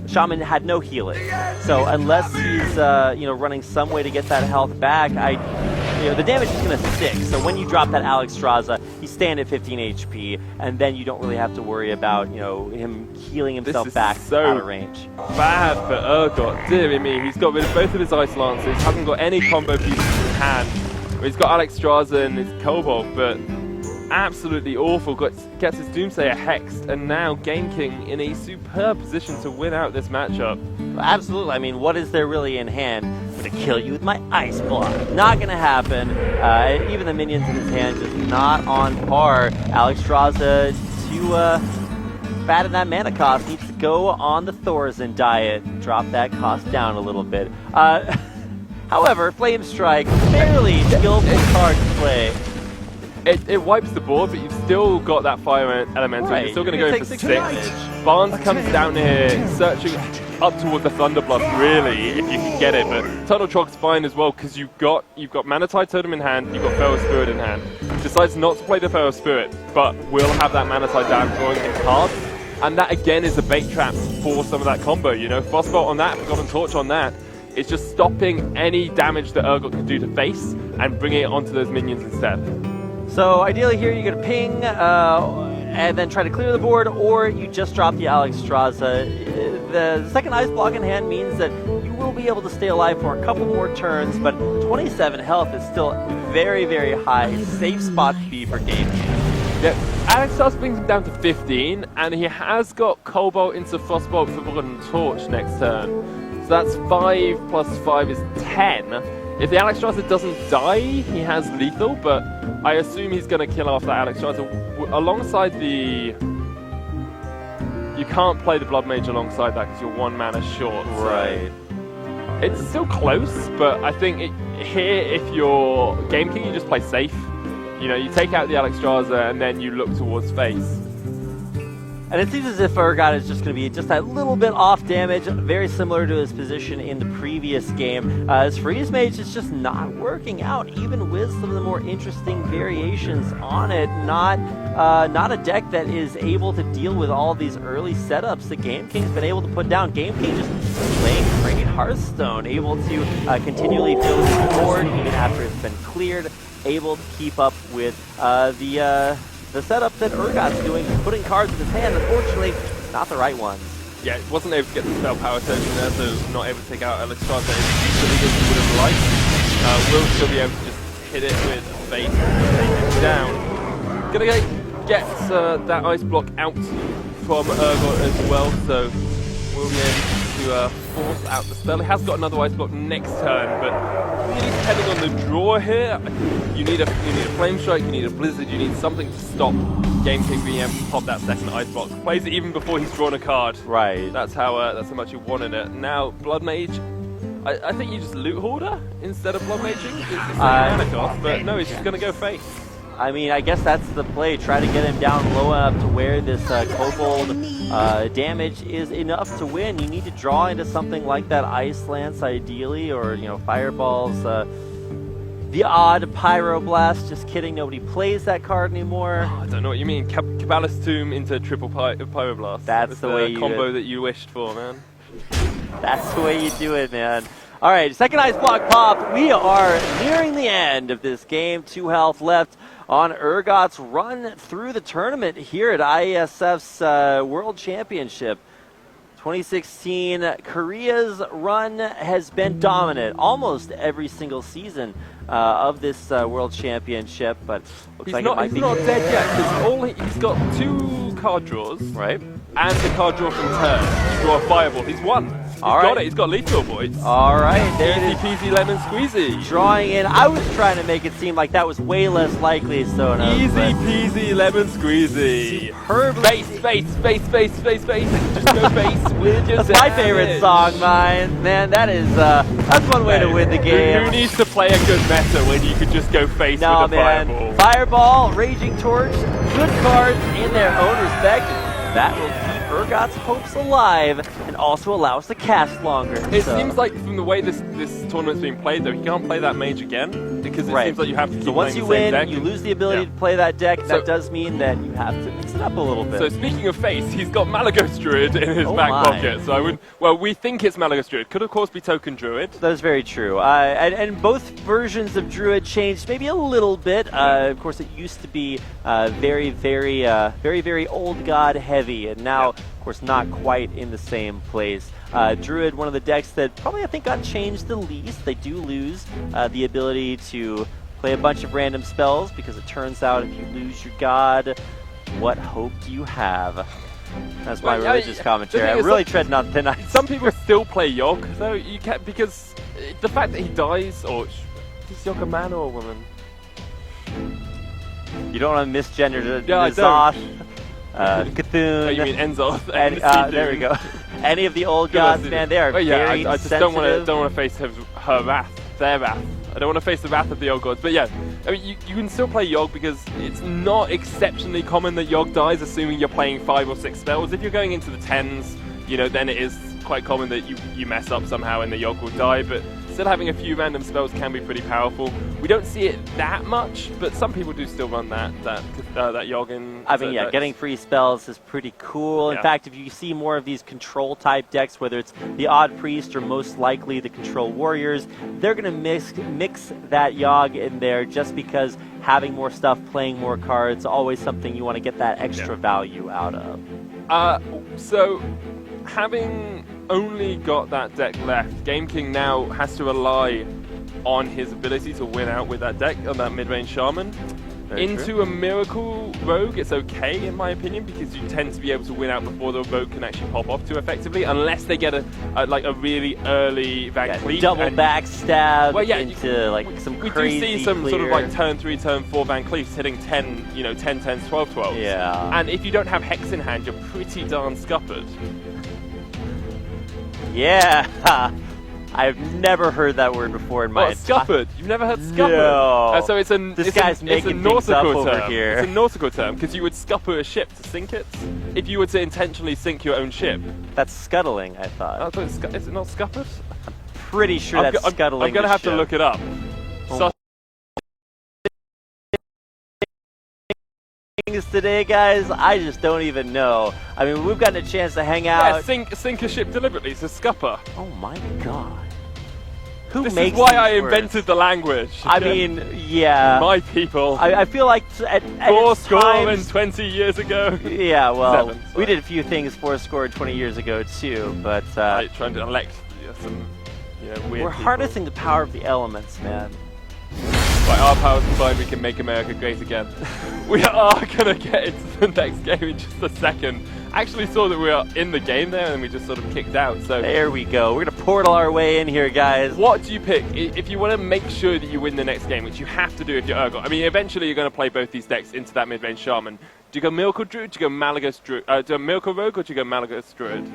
Shaman had no healing. So unless he's running some way to get that health back, the damage is going to stick. So when you drop that Alexstrasza, he's staying at 15 HP, and then you don't really have to worry about him healing himself back out of range. Bad for Urgot, dearie me. He's got rid of both of his Ice Lances, hasn't got any combo pieces in hand. He's got Alexstrasza and his Kobold, but absolutely awful. Gets his Doomsayer hexed, and now Game King in a superb position to win out this matchup. Absolutely. I mean, what is there really in hand? I'm going to kill you with my Ice Block. Not going to happen. Even the minions in his hand just not on par. Alexstrasza to fatten that mana cost needs to go on the Thorazin diet. Drop that cost down a little bit. However, Flame Strike, fairly skillful card to play. It wipes the board, but you've still got that Fire Elemental. You're still going to go in for 6. Barnes comes down here, searching up towards the Thunder Bluff, really, if you can get it. But Tunnel Trog's fine as well, because you've got Mana Tide Totem in hand, you've got Feral Spirit in hand. Decides not to play the Feral Spirit, but will have that Mana Tide down, drawing his cards. And that, again, is a bait trap for some of that combo, Frostbolt on that, Forgotten Torch on that. It's just stopping any damage that Urgot can do to face and bringing it onto those minions instead. So ideally here you're going to ping and then try to clear the board, or you just drop the Alexstrasza. The second Ice Block in hand means that you will be able to stay alive for a couple more turns, but 27 health is still very, very high. Safe spot to be for Game King. Yeah, Alex Stars brings him down to 15, and he has got Cobalt into Frostbolt for Forgotten Torch next turn. So that's 5 plus 5 is 10. If the Alexstrasza doesn't die, he has lethal, but I assume he's going to kill off that Alexstrasza alongside the... You can't play the Blood Mage alongside that because you're 1 mana short. Right. So it's still close, but I think here, if you're Game King, you just play safe. You know, you take out the Alexstrasza and then you look towards face. And it seems as if Urgot is just going to be just a little bit off damage, very similar to his position in the previous game. As Freeze Mage is just not working out, even with some of the more interesting variations on it. Not a deck that is able to deal with all of these early setups that Game King's been able to put down. Game King just playing great Hearthstone, able to continually fill his board even after it's been cleared, able to keep up with the setup that Urgot's doing, putting cards in his hand, unfortunately, not the right ones. Yeah, wasn't able to get the spell power surge in there, so not able to take out Alexstrasza as easily as he would have liked. Will still be able to just hit it with Fate and take him down. Gonna get that ice block out from Urgot as well, so we'll be able to force out the spell. He has got another ice block next turn, but really depending on the draw here, you need a Flame Strike, you need a Blizzard, you need something to stop Game King being able to pop that second ice block. Plays it even before he's drawn a card. Right. That's how much you wanted it. Now Blood Mage, I think you just Loot Hoarder instead of Blood Maging. It's a mana cost, but no, he's just gonna go face. I mean, I guess that's the play. Try to get him down low enough to where this Kobold damage is enough to win. You need to draw into something like that Ice Lance, ideally, or, you know, Fireballs. The odd Pyroblast. Just kidding, nobody plays that card anymore. Oh, I don't know what you mean. Cabalist's Tomb into triple Pyroblast. That's the way you combo that you wished for, man. That's the way you do it, man. All right, second ice block pop. We are nearing the end of this game. 2 health left on Urgot's run through the tournament here at IeSF's World Championship. 2016, Korea's run has been dominant almost every single season of this World Championship, but looks like it might be... He's not dead yet, because he's got 2 card draws, right, and the card draw from turn to draw a Fireball. He's won. He's got it. He's got lethal, boys. All right, there it is. Easy peasy lemon squeezy. Drawing in. I was trying to make it seem like that was way less likely, so no. Easy peasy lemon squeezy. Superb. Face. Just go face with your That's my favorite song, man. That is that's one way to win the game. Who needs to play a good meta when you could just go face with a Fireball? Fireball, Raging Torch, good cards in their own respect. That will keep Urgot's hopes alive and also allow us to cast longer. It seems like from the way this tournament's being played, though, you can't play that mage again because it seems like you have to keep so once playing you the same win, deck. you lose the ability to play that deck. That does mean that you have to mix it up a little bit. So speaking of face, he's got Malagos Druid in his back pocket. So I would, well, we think it's Malagos Druid. Could of course be Token Druid. That is very true. And both versions of Druid changed maybe a little bit. Of course, it used to be very old god heavy, and now, of course, not quite in the same place. Druid, one of the decks that probably I think got changed the least. They do lose the ability to play a bunch of random spells because it turns out if you lose your god, what hope do you have? That's my religious commentary. I really tread on thin ice. Some people still play Yogg, though, you can't, because the fact that he dies, or is Yogg a man or a woman? You don't want to misgender Yeah, Zoth, Cthulhu. Oh, you mean Enzoth? There we go. Any of the old gods, man, they are very I just sensitive. don't want to face her wrath, their wrath. I don't want to face the wrath of the old gods. But yeah, I mean, you can still play Yogg because it's not exceptionally common that Yogg dies, assuming you're playing 5 or 6 spells. If you're going into the 10s, you know, then it is quite common that you mess up somehow and the Yogg will die. But still having a few random spells can be pretty powerful. We don't see it that much, but some people do still run that Yogg in. I mean, yeah, getting free spells is pretty cool. In fact, if you see more of these control type decks, whether it's the Odd Priest or most likely the Control Warriors, they're going to mix that Yogg in there just because having more stuff, playing more cards, always something you want to get that extra value out of. So, having only got that deck left, Game King now has to rely on his ability to win out with that deck, on that mid-range Shaman. Into a Miracle Rogue, it's okay in my opinion, because you tend to be able to win out before the Rogue can actually pop off too effectively, unless they get like a really early Van Cleef. Double backstab well, into like some crazy We do see some clear. sort of like turn 3, turn 4 Van Cleefs hitting 10, 10, 10s, 12, 12s. Yeah. And if you don't have Hex in hand, you're pretty darn scuppered. Yeah. I've never heard that word before in my scuppered. You've never heard scuppered? No. So it's a nautical term. Here. It's a nautical term because you would scupper a ship to sink it. If you were to intentionally sink your own ship. That's scuttling, I thought. I thought is it not scuppered? Pretty sure that's scuttling. I'm going to have to look it up. Oh. Today, guys, I just don't even know. I mean, we've gotten a chance to hang out. Yeah, sink a ship deliberately. It's a scupper. Oh my god. This is why I invented the language. I mean, yeah. My people. I feel like at 20 years ago. Yeah, well, 7, we did a few things 20 years ago too, but trying to elect some weird we're harnessing the power of the elements, man. By our powers combined, we can make America great again. We are gonna get into the next game in just a second. Actually saw that we are in the game there and we just sort of kicked out. So there we go. We're gonna portal our way in here, guys. What do you pick if you want to make sure that you win the next game, which you have to do if you're Urgot? I mean, eventually you're going to play both these decks into that mid-range Shaman. Do you go Miracle Druid? Do you go Malagos Druid? Do you go Miracle Rogue or do you go Malagos Druid?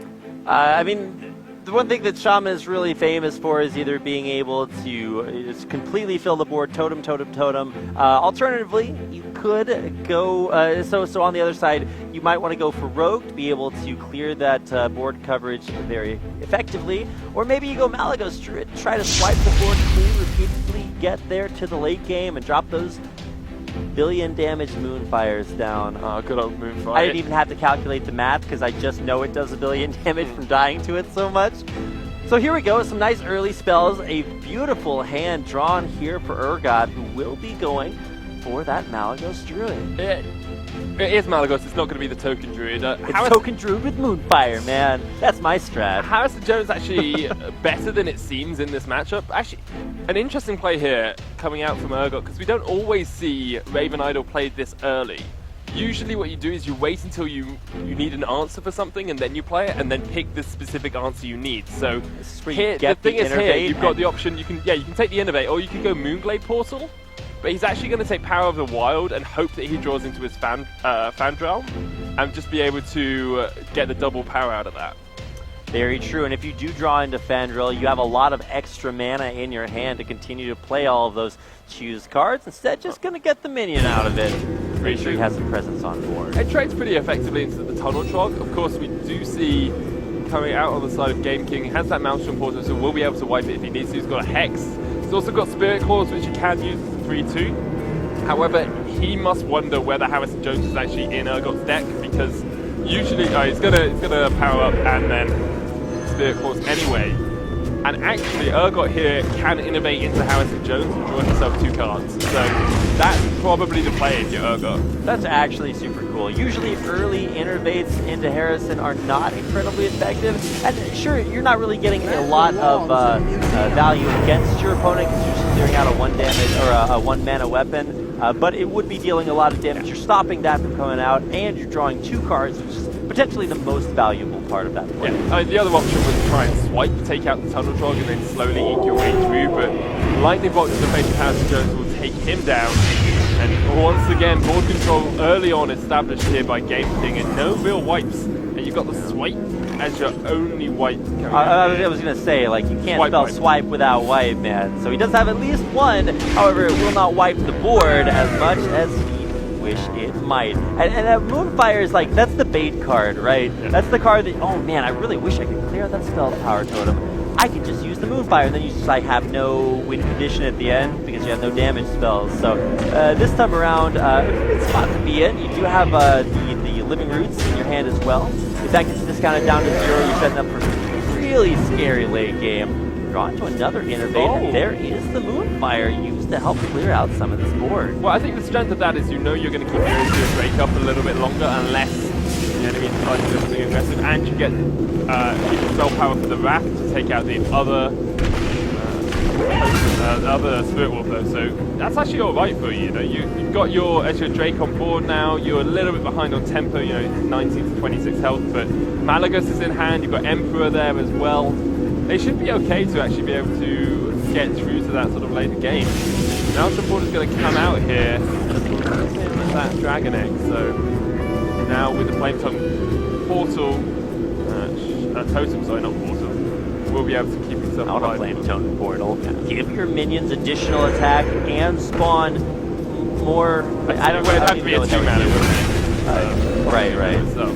I mean, the one thing that Shaman is really famous for is either being able to just completely fill the board, totem, totem, totem. Alternatively, you could go, so on the other side, you might want to go for Rogue to be able to clear that board coverage very effectively. Or maybe you go Malagos Druid, try to swipe the board clean repeatedly, get there to the late game, and drop those billion damage Moonfires down. Oh, good old Moonfire. I didn't even have to calculate the math because I just know it does a billion damage from dying to it so much. So here we go, some nice early spells. A beautiful hand drawn here for Urgot, who will be going for that Malagos Druid. It is Malagos, it's not going to be the token Druid. It's token Druid with Moonfire, man. That's my strat. Harrison Jones actually better than it seems in this matchup. Actually, an interesting play here coming out from Urgot, because we don't always see Raven Idol played this early. Usually what you do is you wait until you need an answer for something and then you play it and then pick the specific answer you need. So here, the thing is here, you've got the option, you can take the Innovate or you can go Moonglade Portal. But he's actually going to take Power of the Wild and hope that he draws into his Fandral and just be able to get the double power out of that. Very true, and if you do draw into Fandral, you have a lot of extra mana in your hand to continue to play all of those choose cards. Instead, just going to get the minion out of it. Make sure he has some presence on board. It trades pretty effectively into the Tunnel Trog. Of course, we do see coming out on the side of Game King, he has that Maelstrom Portal, so we'll be able to wipe it if he needs to. He's got a Hex. He's also got Spirit Claws, which he can use 3-2. However, he must wonder whether Harrison Jones is actually in Urgot's deck, because usually he's gonna power up and then Spirit Claws anyway. And actually, Urgot here can innovate into Harrison Jones and draw himself 2 cards. So that's probably the play if you're Urgot. That's actually super cool. Usually early innervates into Harrison are not incredibly effective. And sure, you're not really getting a lot of value against your opponent because you're just clearing out a 1 damage or a 1 mana weapon. But it would be dealing a lot of damage. You're stopping that from coming out, and you're drawing 2 cards, which is potentially the most valuable part of that play. Yeah, the other option was to try and swipe, take out the Tunnel Trog, and then slowly eke your way through, but Lightning Bolt in the face of Harrison Jones will take him down. And once again, board control early on established here by Game King, and no real wipes. And you've got the swipe as your only wipe. I was going to say, like, you can't spell swipe without wipe, man. So he does have at least 1, however, it will not wipe the board as much as he wish it might. And Moonfire is like, that's the bait card, right? Yeah. That's the card that, oh man, I really wish I could clear that spell power totem. I could just use the Moonfire, and then you just like have no win condition at the end because you have no damage spells. So this time around, a good spot to be in. You do have the Living Roots in your hand as well. If that gets discounted down to 0, you're setting up for a really scary late game. Draw into another Innervate, and there is the Moonfire used to help clear out some of this board. Well, I think the strength of that is you're going to keep your Interior break up a little bit longer unless the enemy decides to do something aggressive, and you get keep the spell power for the Wrath to take out the other other Spirit Wolf though, so that's actually alright for you. You've got your Drake on board now, you're a little bit behind on tempo, 19 to 26 health, but Malagos is in hand, you've got Emperor there as well. They should be okay to actually be able to get through to that sort of later game. Now support is going to come out here with that Dragon Egg, so now with the Flame Tongue portal, totem, sorry, not portal, we'll be able to keep himself alive. Not a Flame Tongue portal. Give your minions additional attack and spawn more. I don't know. It'd have to be a 2-mana, wouldn't it? Right. So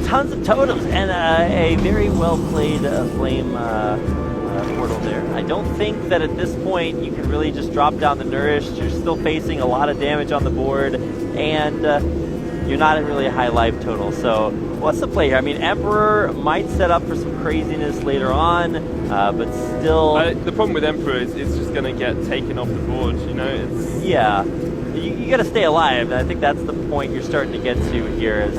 tons of totems and a very well played flame portal there. I don't think that at this point you can really just drop down the Nourished. You're still facing a lot of damage on the board, and you're not at really a high life total. So what's the play here? I mean, Emperor might set up for some craziness later on, but still... the problem with Emperor is it's just going to get taken off the board, It's... Yeah. You got to stay alive, and I think that's the point you're starting to get to here. Is,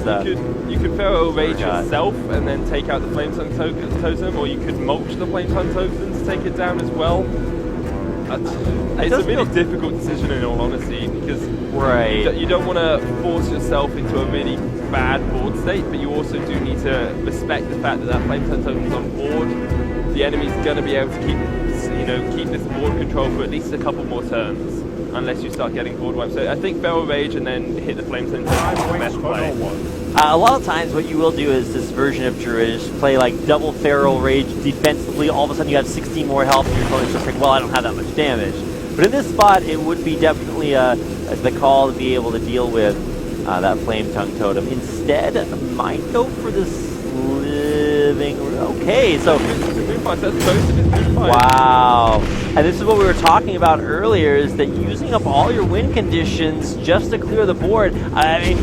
you could Pharaoh Rage yourself and then take out the Flame Tongue totem, or you could mulch the Flame Tongue totem to take it down as well. It's a really difficult decision in all honesty, because you don't want to force yourself into a really bad board state, but you also do need to respect the fact that that Flame Tongue totem is on board. The enemy's going to be able to keep this board control for at least a couple more turns, unless you start getting board wipes. So I think Feral Rage and then hit the Flame Tongue totem is the best play. A lot of times what you will do is this version of Druid is play like double Feral Rage defensively. All of a sudden you have 16 more health and your opponent's just like, well, I don't have that much damage. But in this spot, it would be definitely the call to be able to deal with that Flame Tongue totem. Instead, might go for this living... Okay, so... Wow. And this is what we were talking about earlier, is that using up all your win conditions just to clear the board. I mean,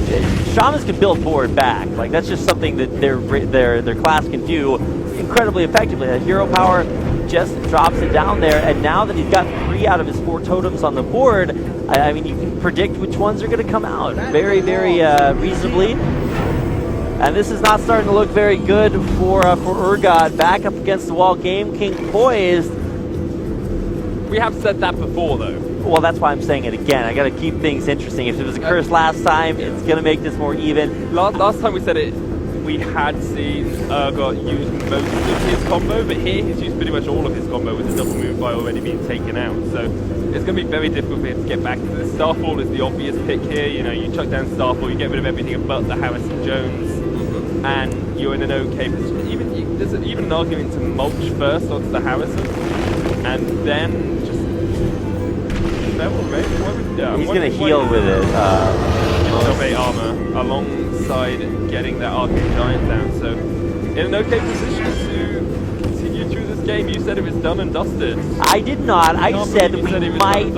Shamans can build board back. Like, that's just something that their class can do incredibly effectively. That hero power just drops it down there, and now that he's got 3 out of his 4 totems on the board, I mean, you can predict which ones are going to come out very, very reasonably. And this is not starting to look very good for Urgot. Back up against the wall, Game King poised. We have said that before, though. Well, that's why I'm saying it again. I got to keep things interesting. If it was a curse last time, it's going to make this more even. Last time we said it, we had seen Urgot use most of his combo, but here he's used pretty much all of his combo with the double move by already being taken out. So it's going to be very difficult for him to get back to this. Starfall is the obvious pick here. You chuck down Starfall, you get rid of everything but the Harrison Jones, and you're in an okay position. There's even an argument to mulch first onto the Harrison, and then just... He's going to heal with it. Elevate armor alongside getting that Arcane Giant down. So in an okay position to continue through this game. You said it was done and dusted. I did not. I said we might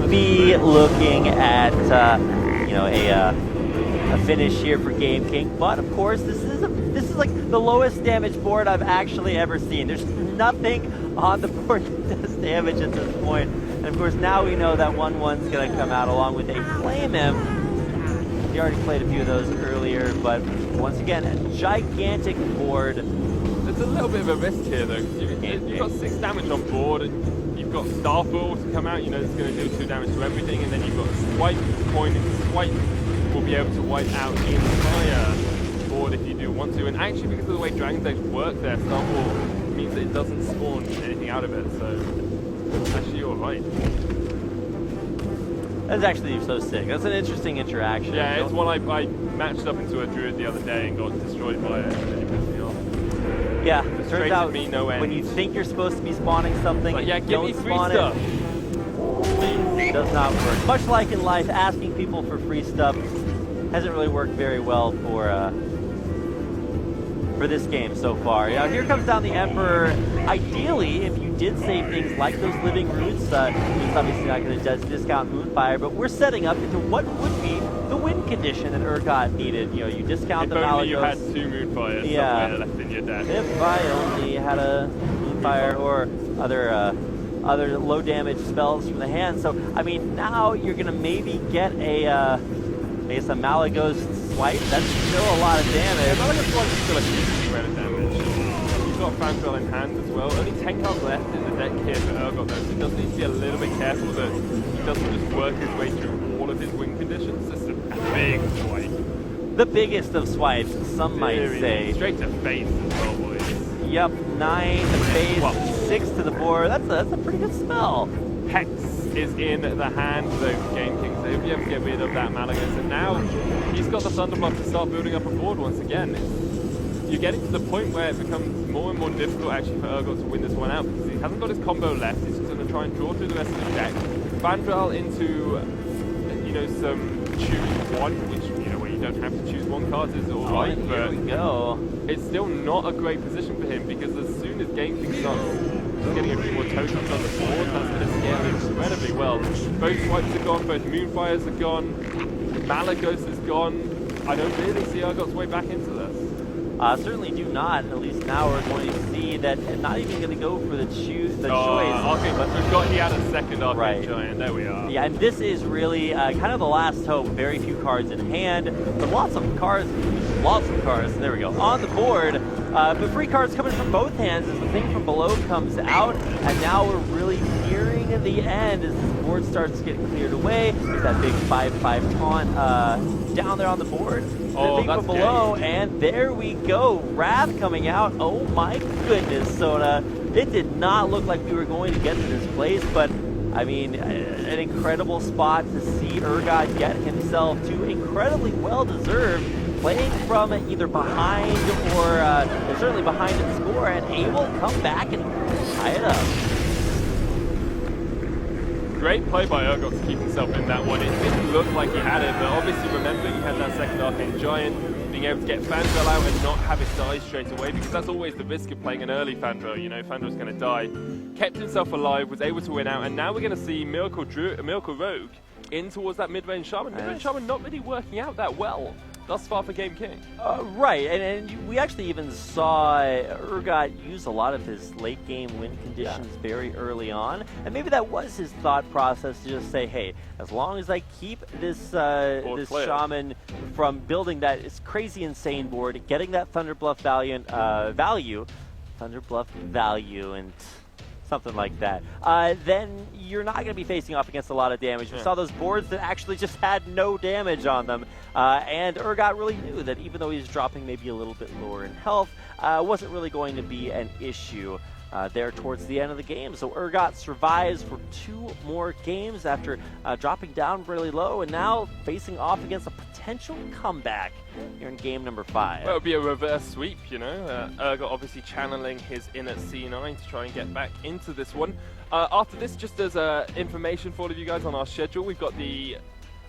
be looking at a finish here for Game King. But of course, this is like the lowest damage board I've actually ever seen. There's nothing on the board that does damage at this point. And of course, now we know that 1/1's going to come out along with a Flame Imp. He already played a few of those earlier, but once again, a gigantic board. There's a little bit of a risk here, though. You've got 6 damage on board, and you've got Starfall to come out. You know it's going to do 2 damage to everything, and then you've got Swipe Coin, and Swipe will be able to wipe out the entire board if you do want to. And actually, because of the way Dragon's Eggs work there, Starfall means that it doesn't spawn anything out of it, so actually you're right. That's actually so sick. That's an interesting interaction. Yeah, it's one I matched up into a Druid the other day and got destroyed by it, and then it pissed me off. Yeah, it turns out me no end. when you think you're supposed to be spawning something, like, yeah, give me free stuff. It does not work. Much like in life, asking people for free stuff hasn't really worked very well for this game so far. Now here comes down the Emperor. Ideally, if you did save things like those living roots, it's obviously not going to discount Moonfire, but we're setting up into what would be the win condition that Urgot needed. You know, you discount the Malagos. If only you had 2 Moonfires somewhere left in your deck. If I only had a Moonfire or other low damage spells from the hand. So I mean, now you're going to maybe get a Malagos Swipe. That's still a lot of damage. Yeah, Malagos Swipe is still a huge amount of damage. He's got Fangirl in hand as well. Only 10 cards left in the deck here for Urgot though, so he does need to be a little bit careful that he doesn't just work his way through all of his win conditions. This is a big swipe. The biggest of swipes, some might say. Straight to face as well, boys. Yep, 9 to face, 6 to the board. That's a pretty good spell. Hex is in the hand though for Game King, so he'll be able to get rid of that Malagas. And now he's got the Thunderbluff to start building up a board once again. You're getting to the point where it becomes more and more difficult actually for Urgot to win this one out because he hasn't got his combo left. He's just going to try and draw through the rest of the deck. Vandral into, you know, some choose one, which, you know, where you don't have to choose one card is alright, but here we go. It's still not a great position for him because as soon as Game King starts getting a few more tokens on the board, that's going to scale incredibly well. Both swipes are gone, both Moonfires are gone, Malagos is gone. I don't really see Urgot's way back into this. Certainly do not. At least now we're going to see that not even going to go for the choice. Arcane, but we've got he had a second Arcane Giant. There we are. Yeah, and this is really kind of the last hope. Very few cards in hand, but lots of cards. There we go on the board. But free cards coming from both hands as the thing from below comes out, and now we're really nearing the end as the board starts getting cleared away. There's that big 5/5 taunt down there on the board. Oh, the thing that's from below, and there we go. Wrath coming out. Oh my goodness, Soda. It did not look like we were going to get to this place, but I mean, an incredible spot to see Urgot get himself to incredibly well-deserved, playing from either behind or certainly behind in score, and able to come back and tie it up. Great play by Urgot to keep himself in that one. It didn't look like he had it, but obviously remember he had that second Arcane Giant, being able to get Fandral out and not have it die straight away, because that's always the risk of playing an early Fandral. You know, Fandral's going to die. Kept himself alive, was able to win out, and now we're going to see Miracle Rogue in towards that mid-range Shaman. Mid-range Shaman not really working out that well thus far for Game King. Right, and we actually even saw Urgot use a lot of his late game win conditions very early on, and maybe that was his thought process to just say, hey, as long as I keep this this Shaman from building that crazy insane board, getting that Thunderbluff value, and something like that, then you're not going to be facing off against a lot of damage. We saw those boards that actually just had no damage on them, and Urgot really knew that even though he's dropping maybe a little bit lower in health, wasn't really going to be an issue there towards the end of the game. So Urgot survives for 2 more games after dropping down really low, and now facing off against a potential comeback here in game number 5. Well, it would be a reverse sweep, you know. Urgot obviously channeling his inner C9 to try and get back into this one. After this, just as information for all of you guys on our schedule, we've got the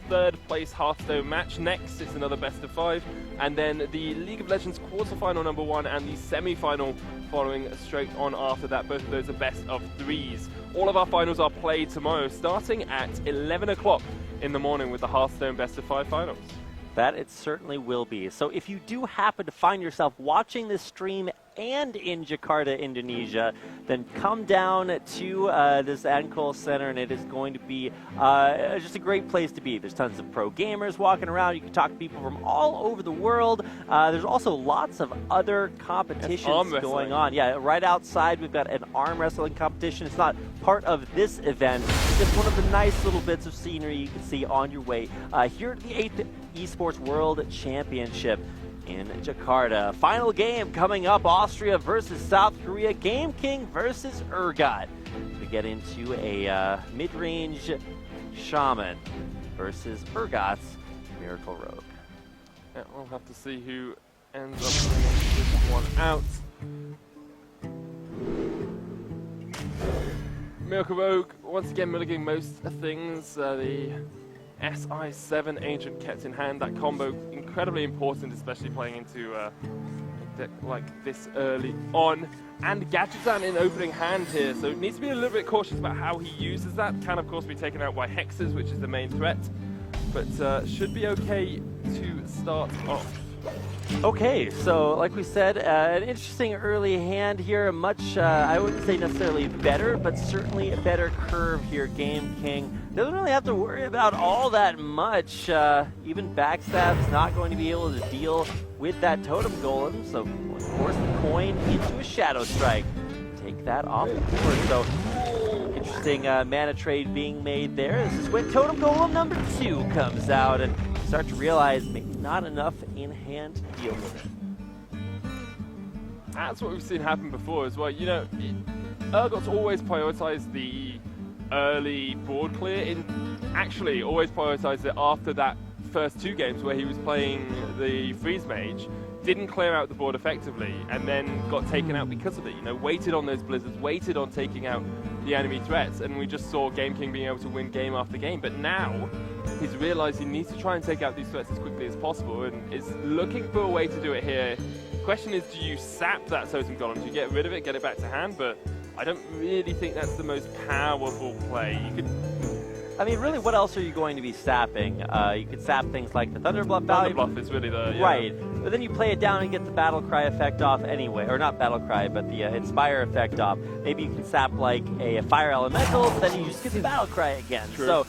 3rd place Hearthstone match next. It's another best of 5, and then the League of Legends quarterfinal number 1 and the semi-final following straight on after that. Both of those are best of 3s. All of our finals are played tomorrow, starting at 11 o'clock in the morning with the Hearthstone best of 5 finals. That it certainly will be. So if you do happen to find yourself watching this stream and in Jakarta, Indonesia, then come down to this Ancol Center, and it is going to be just a great place to be. There's tons of pro gamers walking around. You can talk to people from all over the world. There's also lots of other competitions going on. Yeah, right outside we've got an arm wrestling competition. It's not part of this event. It's just one of the nice little bits of scenery you can see on your way here at the 8th eSports World Championship in Jakarta. Final game coming up, Austria versus South Korea, Game King versus Urgot. We get into a mid-range Shaman versus Urgot's Miracle Rogue. Yeah, we'll have to see who ends up bringing this one out. Miracle Rogue, once again, mitigating most things. The SI7 Ancient kept in hand. That combo incredibly important, especially playing into a deck like this early on. And Gadgetzan in opening hand here, so needs to be a little bit cautious about how he uses that. Can of course be taken out by Hexes, which is the main threat, but should be okay to start off. Okay, so like we said, an interesting early hand here. Much, I wouldn't say necessarily better, but certainly a better curve here. Game King doesn't really have to worry about all that much. Even Backstab's not going to be able to deal with that Totem Golem, so of course the coin into a Shadow Strike. Take that off the board. So interesting mana trade being made there. This is when Totem Golem number 2 comes out, and you start to realize maybe not enough in hand to deal with it. That's what we've seen happen before as well. You know, Urgot's always prioritized the early board clear, actually always prioritized it after that first 2 games where he was playing the Freeze Mage, didn't clear out the board effectively, and then got taken out because of it. You know, waited on those blizzards, waited on taking out the enemy threats, and we just saw Game King being able to win game after game. But now he's realized he needs to try and take out these threats as quickly as possible, and is looking for a way to do it here. The question is, do you sap that Totem Golem? Do you get rid of it, get it back to hand? But I don't really think that's the most powerful play. You could... I mean, really, what else are you going to be sapping? You could sap things like the Thunderbluff value. Thunderbluff is really the... Yeah. Right, but then you play it down and get the Battle Cry effect off anyway. Or not Battle Cry, but the Inspire effect off. Maybe you can sap like a Fire Elemental, but then you just get the Battle Cry again. True. So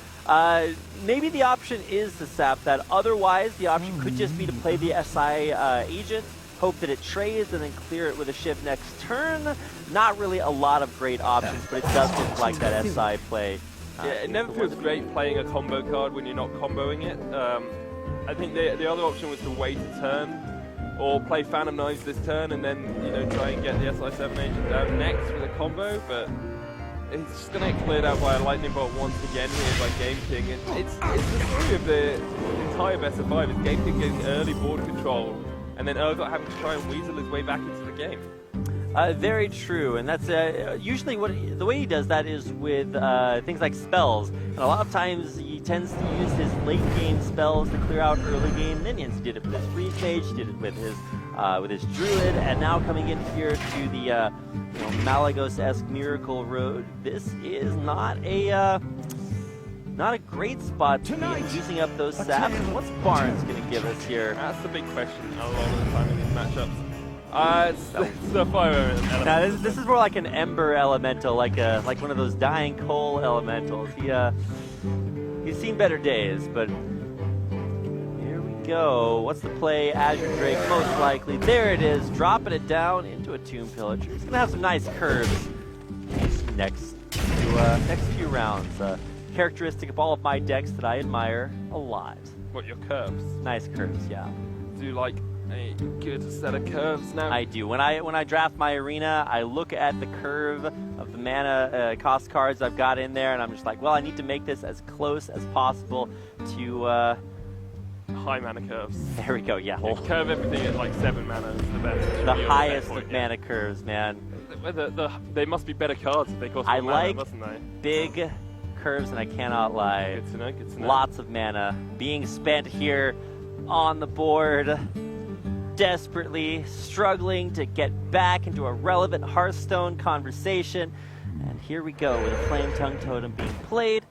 maybe the option is to sap that. Otherwise, the option could just be to play the SI agent, hope that it trades, and then clear it with a shift next turn. Not really a lot of great options, but it does look like that SI play. Yeah, it never feels great playing a combo card when you're not comboing it. I think the other option was to wait a turn, or play Phantom Knives this turn, and then try and get the SI7 agent down next with a combo. But it's just going to get cleared out by a Lightning Bolt once again here by Game King. It's the story of the entire best of 5. Is Game King getting early board control, and then Urgot having to try and weasel his way back into the game. Very true, and that's usually the way he does that is with things like spells. And a lot of times he tends to use his late game spells to clear out early game minions. He did it with his Freeze Mage, he did it with his Druid, and now coming in here to the Malagos-esque Miracle Road. This is not a great spot to be using up those saps. What's Barnes going to give us here? That's the big question a lot of the time in these matchups. It's the fire element. Now, this is more like an ember elemental, like one of those dying coal elementals. He's seen better days, but here we go. What's the play? Azure Drake, most likely. There it is, dropping it down into a Tomb Pillager. He's gonna have some nice curves next few rounds. Characteristic of all of my decks that I admire a lot. What, your curves? Nice curves, yeah. Do you like a good set of curves now? I do. When I draft my arena, I look at the curve of the mana cost cards I've got in there, and I'm just like, well, I need to make this as close as possible to high mana curves. There we go. Yeah, curve everything at like 7 mana is the best. The highest of mana curves, man. They must be better cards if they cost more mana, like mustn't they? Big curves, and I cannot lie. Good to know. Good to know. Lots of mana being spent here on the board. Desperately struggling to get back into a relevant Hearthstone conversation. And here we go with a Flame Tongue Totem being played.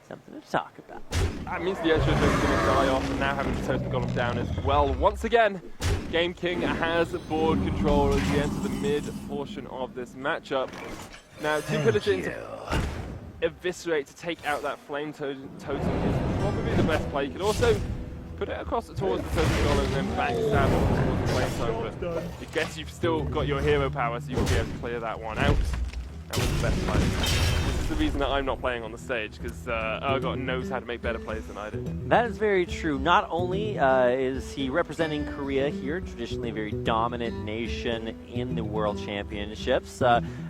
Something to talk about. That means the Ezra is going to die off, and now having the Totem Golem down as well. Once again, Game King has board control as we enter the mid portion of this matchup. Now, Tomb Pillager into Eviscerate to take out that Flame Totem is probably the best play. You could also put it across towards the Totem Golem and then backstab towards the Flame Tongue, but I guess you've still got your hero power, so you will be able to clear that one out. That was the best play. This is the reason that I'm not playing on the stage, because Urgot knows how to make better plays than I do. That is very true. Not only is he representing Korea here, traditionally a very dominant nation in the World Championships,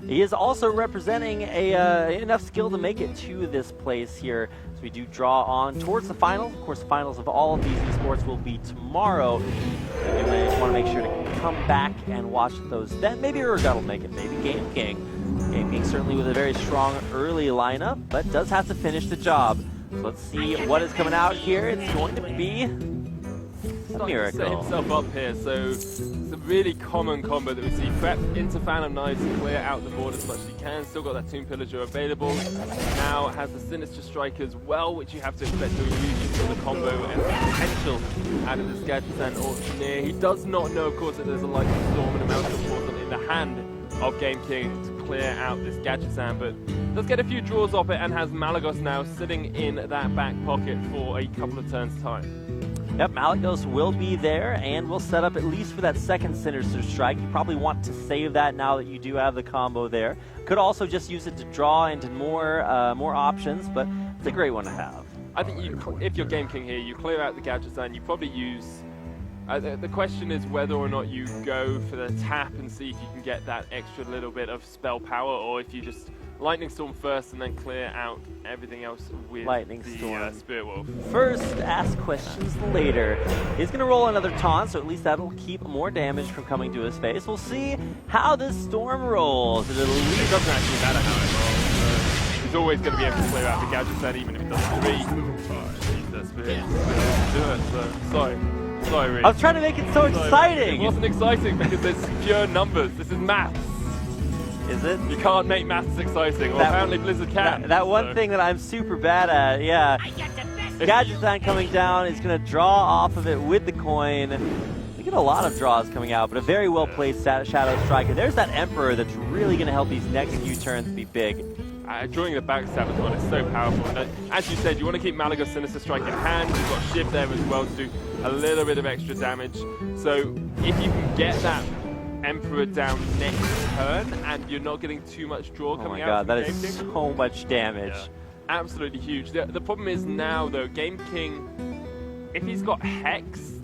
he is also representing enough skill to make it to this place here. So we do draw on towards the finals. Of course, the finals of all of these esports will be tomorrow. You may want to make sure to come back and watch those then. Maybe Urgot will make it, maybe Game King. Game King certainly with a very strong early lineup, but does have to finish the job. So let's see what is coming out here. It's going to be a miracle. Set himself up here, so it's a really common combo that we see. Prep into Phantom Knives to clear out the board as much as he can. Still got that Tomb Pillager available. Now has the Sinister Strike as well, which you have to expect to use. the combo and potential out of this Gadgetzan Auctioneer. He does not know, of course, that there's a Lightning Storm and a Mountain Portal in the hand of Game King to clear out this Gadgetzan, but does get a few draws off it and has Malagos now sitting in that back pocket for a couple of turns' time. Yep, Malagos will be there, and we'll set up at least for that second Sinister Strike. You probably want to save that now that you do have the combo there. Could also just use it to draw into more options, but it's a great one to have. I think if you're Game King here, you clear out the Gadgetzan, you probably use... the question is whether or not you go for the tap and see if you can get that extra little bit of spell power, or if you just Lightning Storm first and then clear out everything else with Lightning the Storm. Spirit Wolf. First, ask questions later. He's going to roll another taunt, so at least that'll keep more damage from coming to his face. We'll see how this Storm rolls. It doesn't actually matter how it rolls. He's always going to be able to clear out the Gadgetzan, even if it does 3. Sorry, Reed. I was trying to make it so exciting. It wasn't exciting because it's pure numbers. This is maths. Is it? You can't make maths exciting. Well, apparently Blizzard can. That one thing that I'm super bad at, yeah. Gadgetzan coming down is going to draw off of it with the coin. We get a lot of draws coming out, but a very well-placed Shadow Striker. There's that Emperor that's really going to help these next few turns be big. Drawing the backstab as well is so powerful. And as you said, you want to keep Malagos Sinister Strike in hand. You've got Shiv there as well to do a little bit of extra damage. So if you can get that Emperor down next turn and you're not getting too much draw coming out. Oh my god, that is so much damage. Yeah, absolutely huge. The problem is now, though, Game King, if he's got Hex,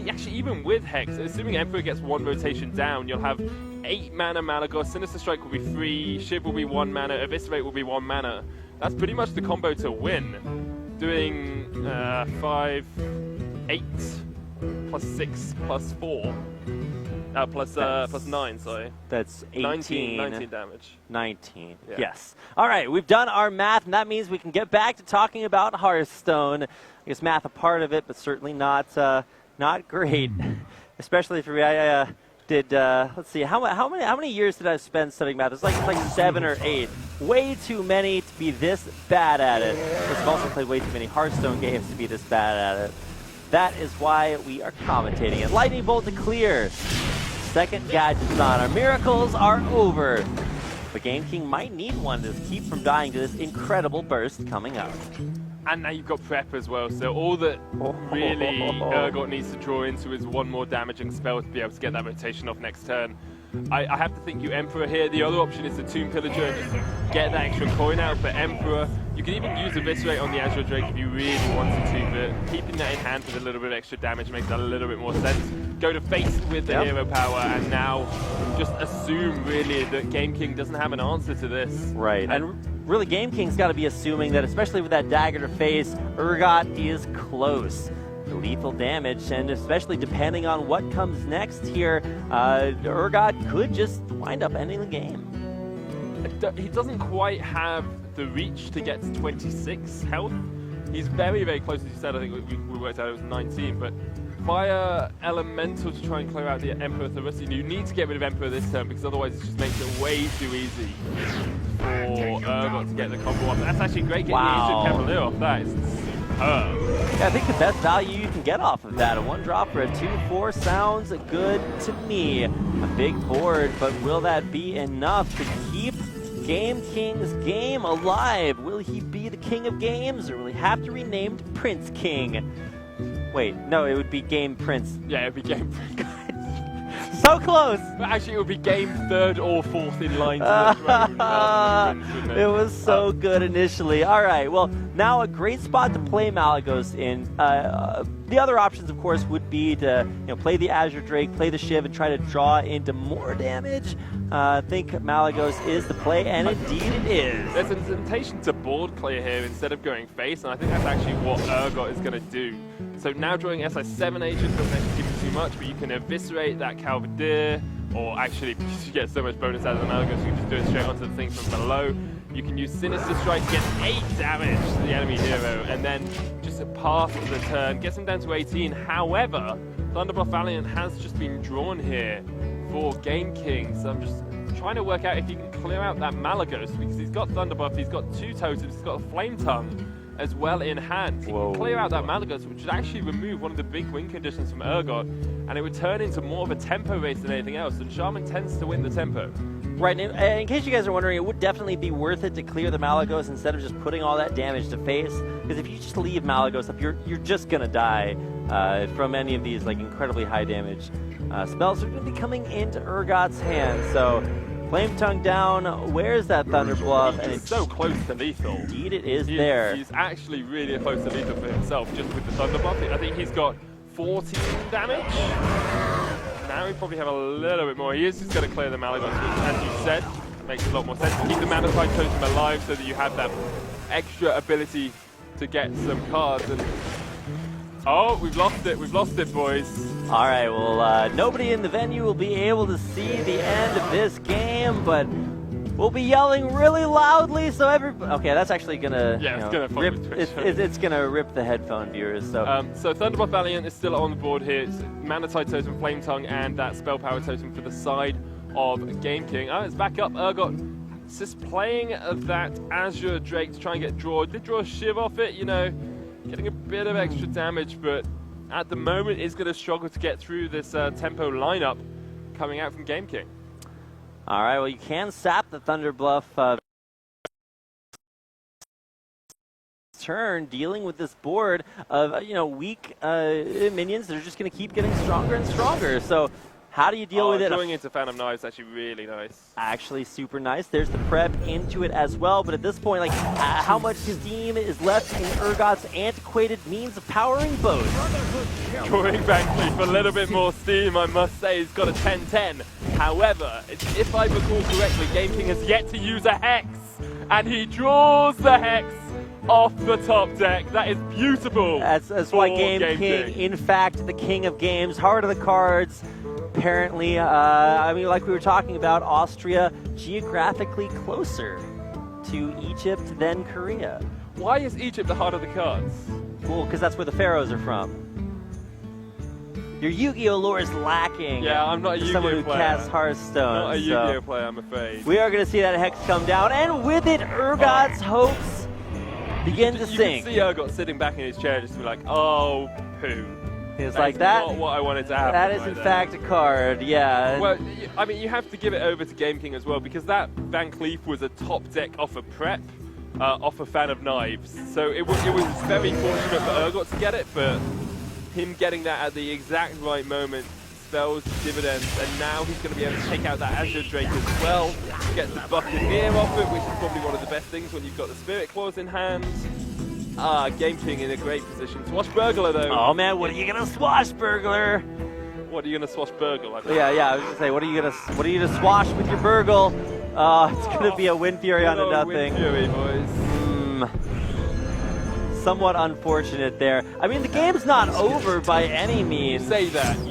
actually even with Hex, assuming Emperor gets one rotation down, you'll have 8 mana Malagos, Sinister Strike will be 3, Shiv will be 1 mana, Eviscerate will be 1 mana. That's pretty much the combo to win. Doing 5, 8, plus 6, plus 4. Plus 9, sorry. That's 18. 19 damage. 19, yeah. Yes. All right, we've done our math, and that means we can get back to talking about Hearthstone. I guess math a part of it, but certainly not great. Especially for me, I did, let's see, how many years did I spend studying math? It's like 7 or 8. Way too many to be this bad at it. I've also played way too many Hearthstone games to be this bad at it. That is why we are commentating it. Lightning Bolt to clear. Second Gadgetzan. Our miracles are over. The Game King might need one to keep from dying to this incredible burst coming up. And now you've got Prep as well, so all that really Urgot needs to draw into is one more damaging spell to be able to get that rotation off next turn. I have to think you Emperor here. The other option is the Tomb Pillager and just get that extra coin out for Emperor. You can even use Eviscerate on the Azure Drake if you really wanted to, but keeping that in hand with a little bit of extra damage makes a little bit more sense. Go to face with the hero power, and now just assume really that Game King doesn't have an answer to this. Right, and really Game King's got to be assuming that, especially with that dagger to face, Urgot is close. Lethal damage, and especially depending on what comes next here, Urgot could just wind up ending the game. He doesn't quite have the reach to get to 26 health. He's very, very close, as you said. I think we worked out it was 19, but via Elemental to try and clear out the Emperor Tharusi, you need to get rid of Emperor this turn, because otherwise it just makes it way too easy for Urgot to get the combo off. That's actually great getting the Cavalier off that. Yeah, I think the best value you can get off of that, a 1-drop for a 2/4 sounds good to me. A big board, but will that be enough to keep Game King's game alive? Will he be the king of games, or will he have to rename Prince King? Wait, no, it would be Game Prince. Yeah, it would be Game Prince. So close! But actually, it would be game 3rd or 4th in line to the throne. It was so good initially. All right, well, now a great spot to play Malagos in. The other options, of course, would be to play the Azure Drake, play the Shiv, and try to draw into more damage. I think Malagos is the play, and indeed it is. There's a temptation to board clear here instead of going face, and I think that's actually what Urgot is going to do. So now drawing SI7 agent doesn't actually give you too much, but you can eviscerate that Calvadir, or actually, because you get so much bonus out of the Malagos, you can just do it straight onto the thing from below. You can use Sinister Strike to get 8 damage to the enemy hero, and then just pass the turn, gets him down to 18. However, Thunderbuff Valiant has just been drawn here for Game King, so I'm just trying to work out if he can clear out that Malagos, because he's got Thunderbuff, he's got 2 totems, he's got a Flame Tongue. as well in hand. He can clear out that Malagos, which would actually remove one of the big win conditions from Urgot, and it would turn into more of a tempo race than anything else, and Shaman tends to win the tempo. Right, and in case you guys are wondering, it would definitely be worth it to clear the Malagos instead of just putting all that damage to face, because if you just leave Malagos up, you're just going to die from any of these like incredibly high damage spells are going to be coming into Urgot's hands. So Flame Tongue down, where's that Thunder Bluff? And it's so close to lethal. Indeed it is there. He's actually really close to lethal for himself just with the Thunder Bluff. I think he's got 14 damage. Now we probably have a little bit more. He is just going to clear the Malagos, which, as you said, makes a lot more sense. Keep the Manatide Totem alive so that you have that extra ability to get some cards. And oh, we've lost it, boys. All right, well, nobody in the venue will be able to see the end of this game, but we'll be yelling really loudly, so okay, that's actually gonna, it's gonna rip the headphone viewers. So, so Thunderbuff Valiant is still on the board here. It's Manatide Totem, Flame Tongue, and that Spell Power Totem for the side of Game King. Oh, it's back up. Urgot just playing that Azure Drake to try and get draw. Did draw a Shiv off it, you know, getting a bit of extra damage, but at the moment is going to struggle to get through this tempo lineup coming out from Game King. All right, well, you can sap the Thunder Bluff turn, dealing with this board of weak minions that are just going to keep getting stronger and stronger. So how do you deal with it? Going into Fan of Knives is actually really nice. Actually super nice. There's the prep into it as well, but at this point, like, how much steam is left in Urgot's antiquated means of powering both? Drawing back for a little bit more steam, I must say. He's got a 10-10. However, if I recall correctly, Game King has yet to use a Hex, and he draws the Hex off the top deck. That is beautiful. That's why Game King, in fact, the king of games, heart of the cards. Apparently, I mean, like we were talking about, Austria geographically closer to Egypt than Korea. Why is Egypt the heart of the cards? Well, because that's where the pharaohs are from. Your Yu-Gi-Oh lore is lacking. Yeah, I'm not a Yu-Gi-Oh player. Someone who casts Hearthstone. Not a Yu-Gi-Oh player, I'm afraid. We are going to see that Hex come down, and with it, Urgot's hopes begin to sink. You can see Urgot sitting back in his chair just to be like, oh, poo. It's like that. Not what I wanted to happen. That is, in fact, a card, yeah. Well, I mean, you have to give it over to Game King as well, because that Van Cleef was a top deck off a prep, off a Fan of Knives. So it was very fortunate for Urgot to get it, but him getting that at the exact right moment spells dividends, and now he's going to be able to take out that Azure Drake as well, get the Buccaneer off it, which is probably one of the best things when you've got the Spirit Claws in hand. Game King in a great position. Swashburglar, though. Oh, man, what are you going to Swashburglar? What are you going to Swashburgle? Yeah, I was going to say, what are you going to swash with your burgle? It's going to be a Wind Fury on a nothing. Wind Fury, boys. Somewhat unfortunate there. I mean, the game's not over by any means. You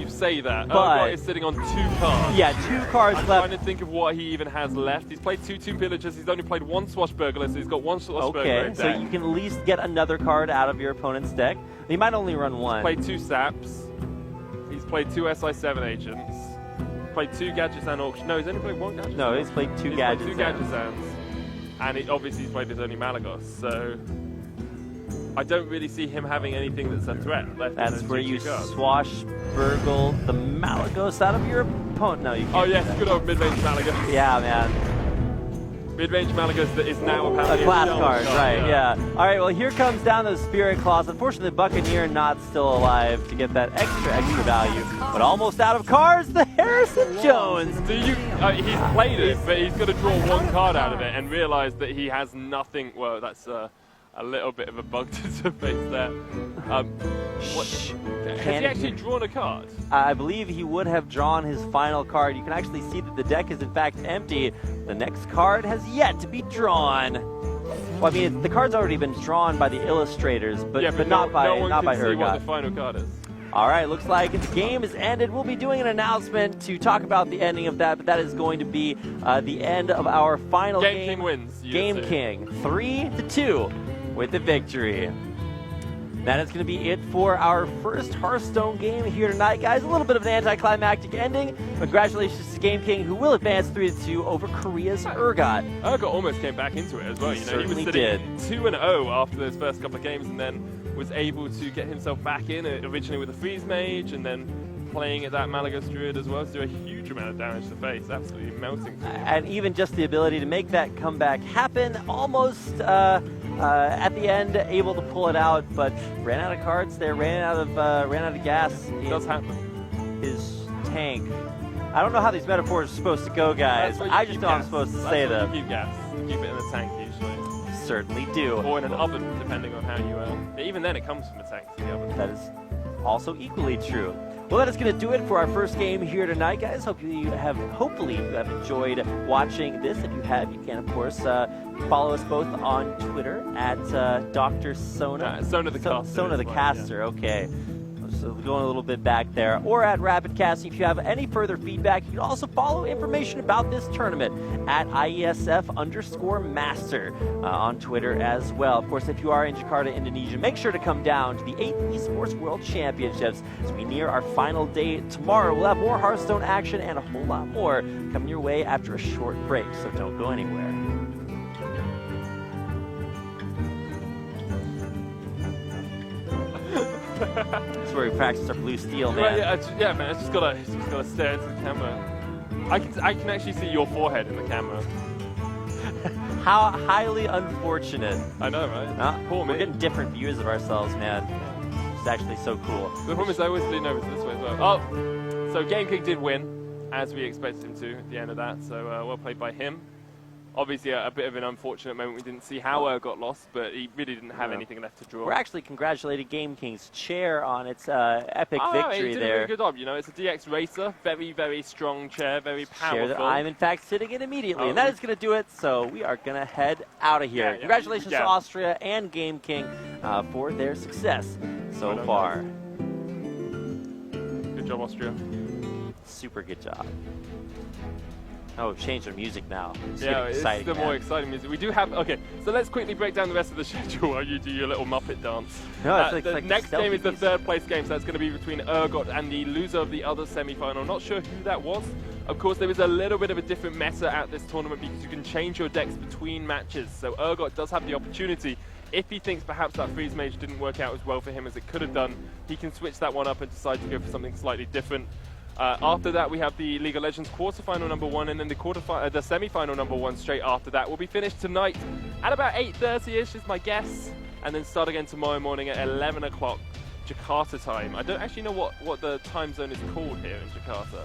say that. Urgot is sitting on 2 cards. Yeah, 2 cards left. I'm trying to think of what he even has left. He's played 2 Tomb Pillagers. He's only played 1 Swashburglar, so he's got 1 Swashburglar in deck. So you can at least get another card out of your opponent's deck. He might only run 1. He's played 2 Saps. He's played 2 SI7 agents. Played 2 Gadgetzan Auction. No, he's only played 1 Gadgetzan. No, he's played 2 Gadgetzans. He's played 2 Gadgetzans. And obviously he's played his only Malagos, so I don't really see him having anything that's a threat left. That's where you Swashburgle the Malagos out of your opponent. No, you can't. Oh yes, good old mid-range Malagos. Yeah, man. Mid-range Malagos that is now apparently a class card, right, yeah. All right, well, here comes down those Spirit Claws. Unfortunately, Buccaneer not still alive to get that extra value, but almost out of cards, the Harrison Jones. He's played it, but he's going to draw 1 card out of it and realize that he has nothing. Well, that's a little bit of a bug to face there. Has he actually drawn a card? I believe he would have drawn his final card. You can actually see that the deck is in fact empty. The next card has yet to be drawn. Well, I mean, the card's already been drawn by the illustrators, but not by Urgot. No one can see what the final card is. All right, looks like the game is ended. We'll be doing an announcement to talk about the ending of that, but that is going to be the end of our final game. Game King wins. Game King, 3-2 with the victory. That is going to be it for our first Hearthstone game here tonight, guys. A little bit of an anticlimactic ending. Congratulations to Game King, who will advance 3-2 over Korea's Urgot. Urgot almost came back into it as well. He certainly was sitting 2-0 after those first couple of games, and then was able to get himself back in, originally with a Freeze Mage, and then playing at that Malagos Druid as well, to do a huge amount of damage to the face, absolutely melting. And even just the ability to make that comeback happen, almost at the end able to pull it out, but ran out of cards there, ran out of gas. It does happen. His tank. I don't know how these metaphors are supposed to go, guys. I just know I'm supposed to say them. Keep gas. Keep it in the tank usually. Certainly do. Or in an oven, depending on how you. Even then, it comes from the tank to the oven. That is also equally true. Well, that is going to do it for our first game here tonight, guys. Hopefully you have enjoyed watching this. If you have, you can, of course, follow us both on Twitter at Dr. Sona. Sona the Caster. Sona the Caster, okay. So going a little bit back there, or at Rapid Casting. If you have any further feedback, you can also follow information about this tournament at IeSF_master on Twitter as well. Of course, if you are in Jakarta, Indonesia, make sure to come down to the 8th eSports World Championships as we near our final day tomorrow. We'll have more Hearthstone action and a whole lot more coming your way after a short break, so don't go anywhere. This is where we practice our blue steel, man. Right, yeah, man. It's just gotta stare into the camera. I can actually see your forehead in the camera. How highly unfortunate. I know, right? Poor me. We're getting different views of ourselves, man. It's actually so cool. The problem is I always lean over to this way as well. Oh, so Game King did win, as we expected him to at the end of that. So well played by him. Obviously, a bit of an unfortunate moment. We didn't see how got lost, but he really didn't have anything left to draw. We're actually congratulating Game King's chair on its epic victory he did there. a really good job. You know, it's a DX racer, very, very strong chair, very powerful. Chair that I'm in fact sitting in immediately, and that is going to do it. So we are going to head out of here. Congratulations to Austria and Game King for their success so far. Good job, Austria. Super good job. Oh, we've changed our music now. It's the more exciting music. We do have, okay, so let's quickly break down the rest of the schedule while you do your little Muppet dance. No, the next game is the third place game, so that's going to be between Urgot and the loser of the other semi-final. Not sure who that was. Of course, there is a little bit of a different meta at this tournament because you can change your decks between matches. So Urgot does have the opportunity. If he thinks perhaps that Freeze Mage didn't work out as well for him as it could have done, he can switch that one up and decide to go for something slightly different. After that, we have the League of Legends quarterfinal #1, and then the semi-final #1 straight after that will be finished tonight at about 8:30ish is my guess, and then start again tomorrow morning at 11 o'clock Jakarta time. I don't actually know what the time zone is called here in Jakarta.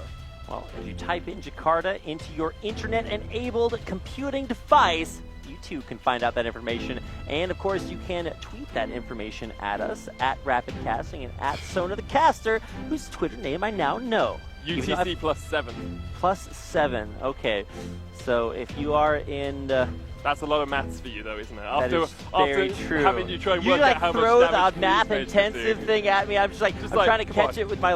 Well, if you type in Jakarta into your internet-enabled computing device, you too can find out that information. And of course, you can tweet that information at us, at Rapid Casting and at Sona the Caster, whose Twitter name I now know. UTC +7. +7, okay. So if you are in... That's a lot of maths for you, though, isn't it? After very true. Having you try and work out how much throw damage the math-intensive thing at me. I'm just like, I'm trying to catch it with my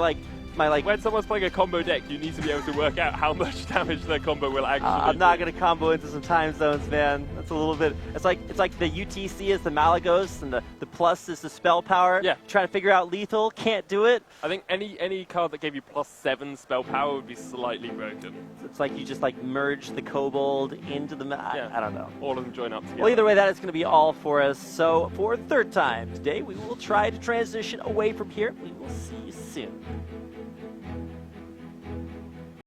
when someone's playing a combo deck, you need to be able to work out how much damage their combo will actually do. I'm not going to combo into some time zones, man. That's a little bit... It's like the UTC is the Malagos, and the plus is the spell power. Yeah. Trying to figure out lethal, can't do it. I think any card that gave you +7 spell power would be slightly broken. It's like you just merge the Kobold into the... I don't know. All of them join up together. Well, either way, that is going to be all for us. So, for a third time today, we will try to transition away from here. We will see you soon.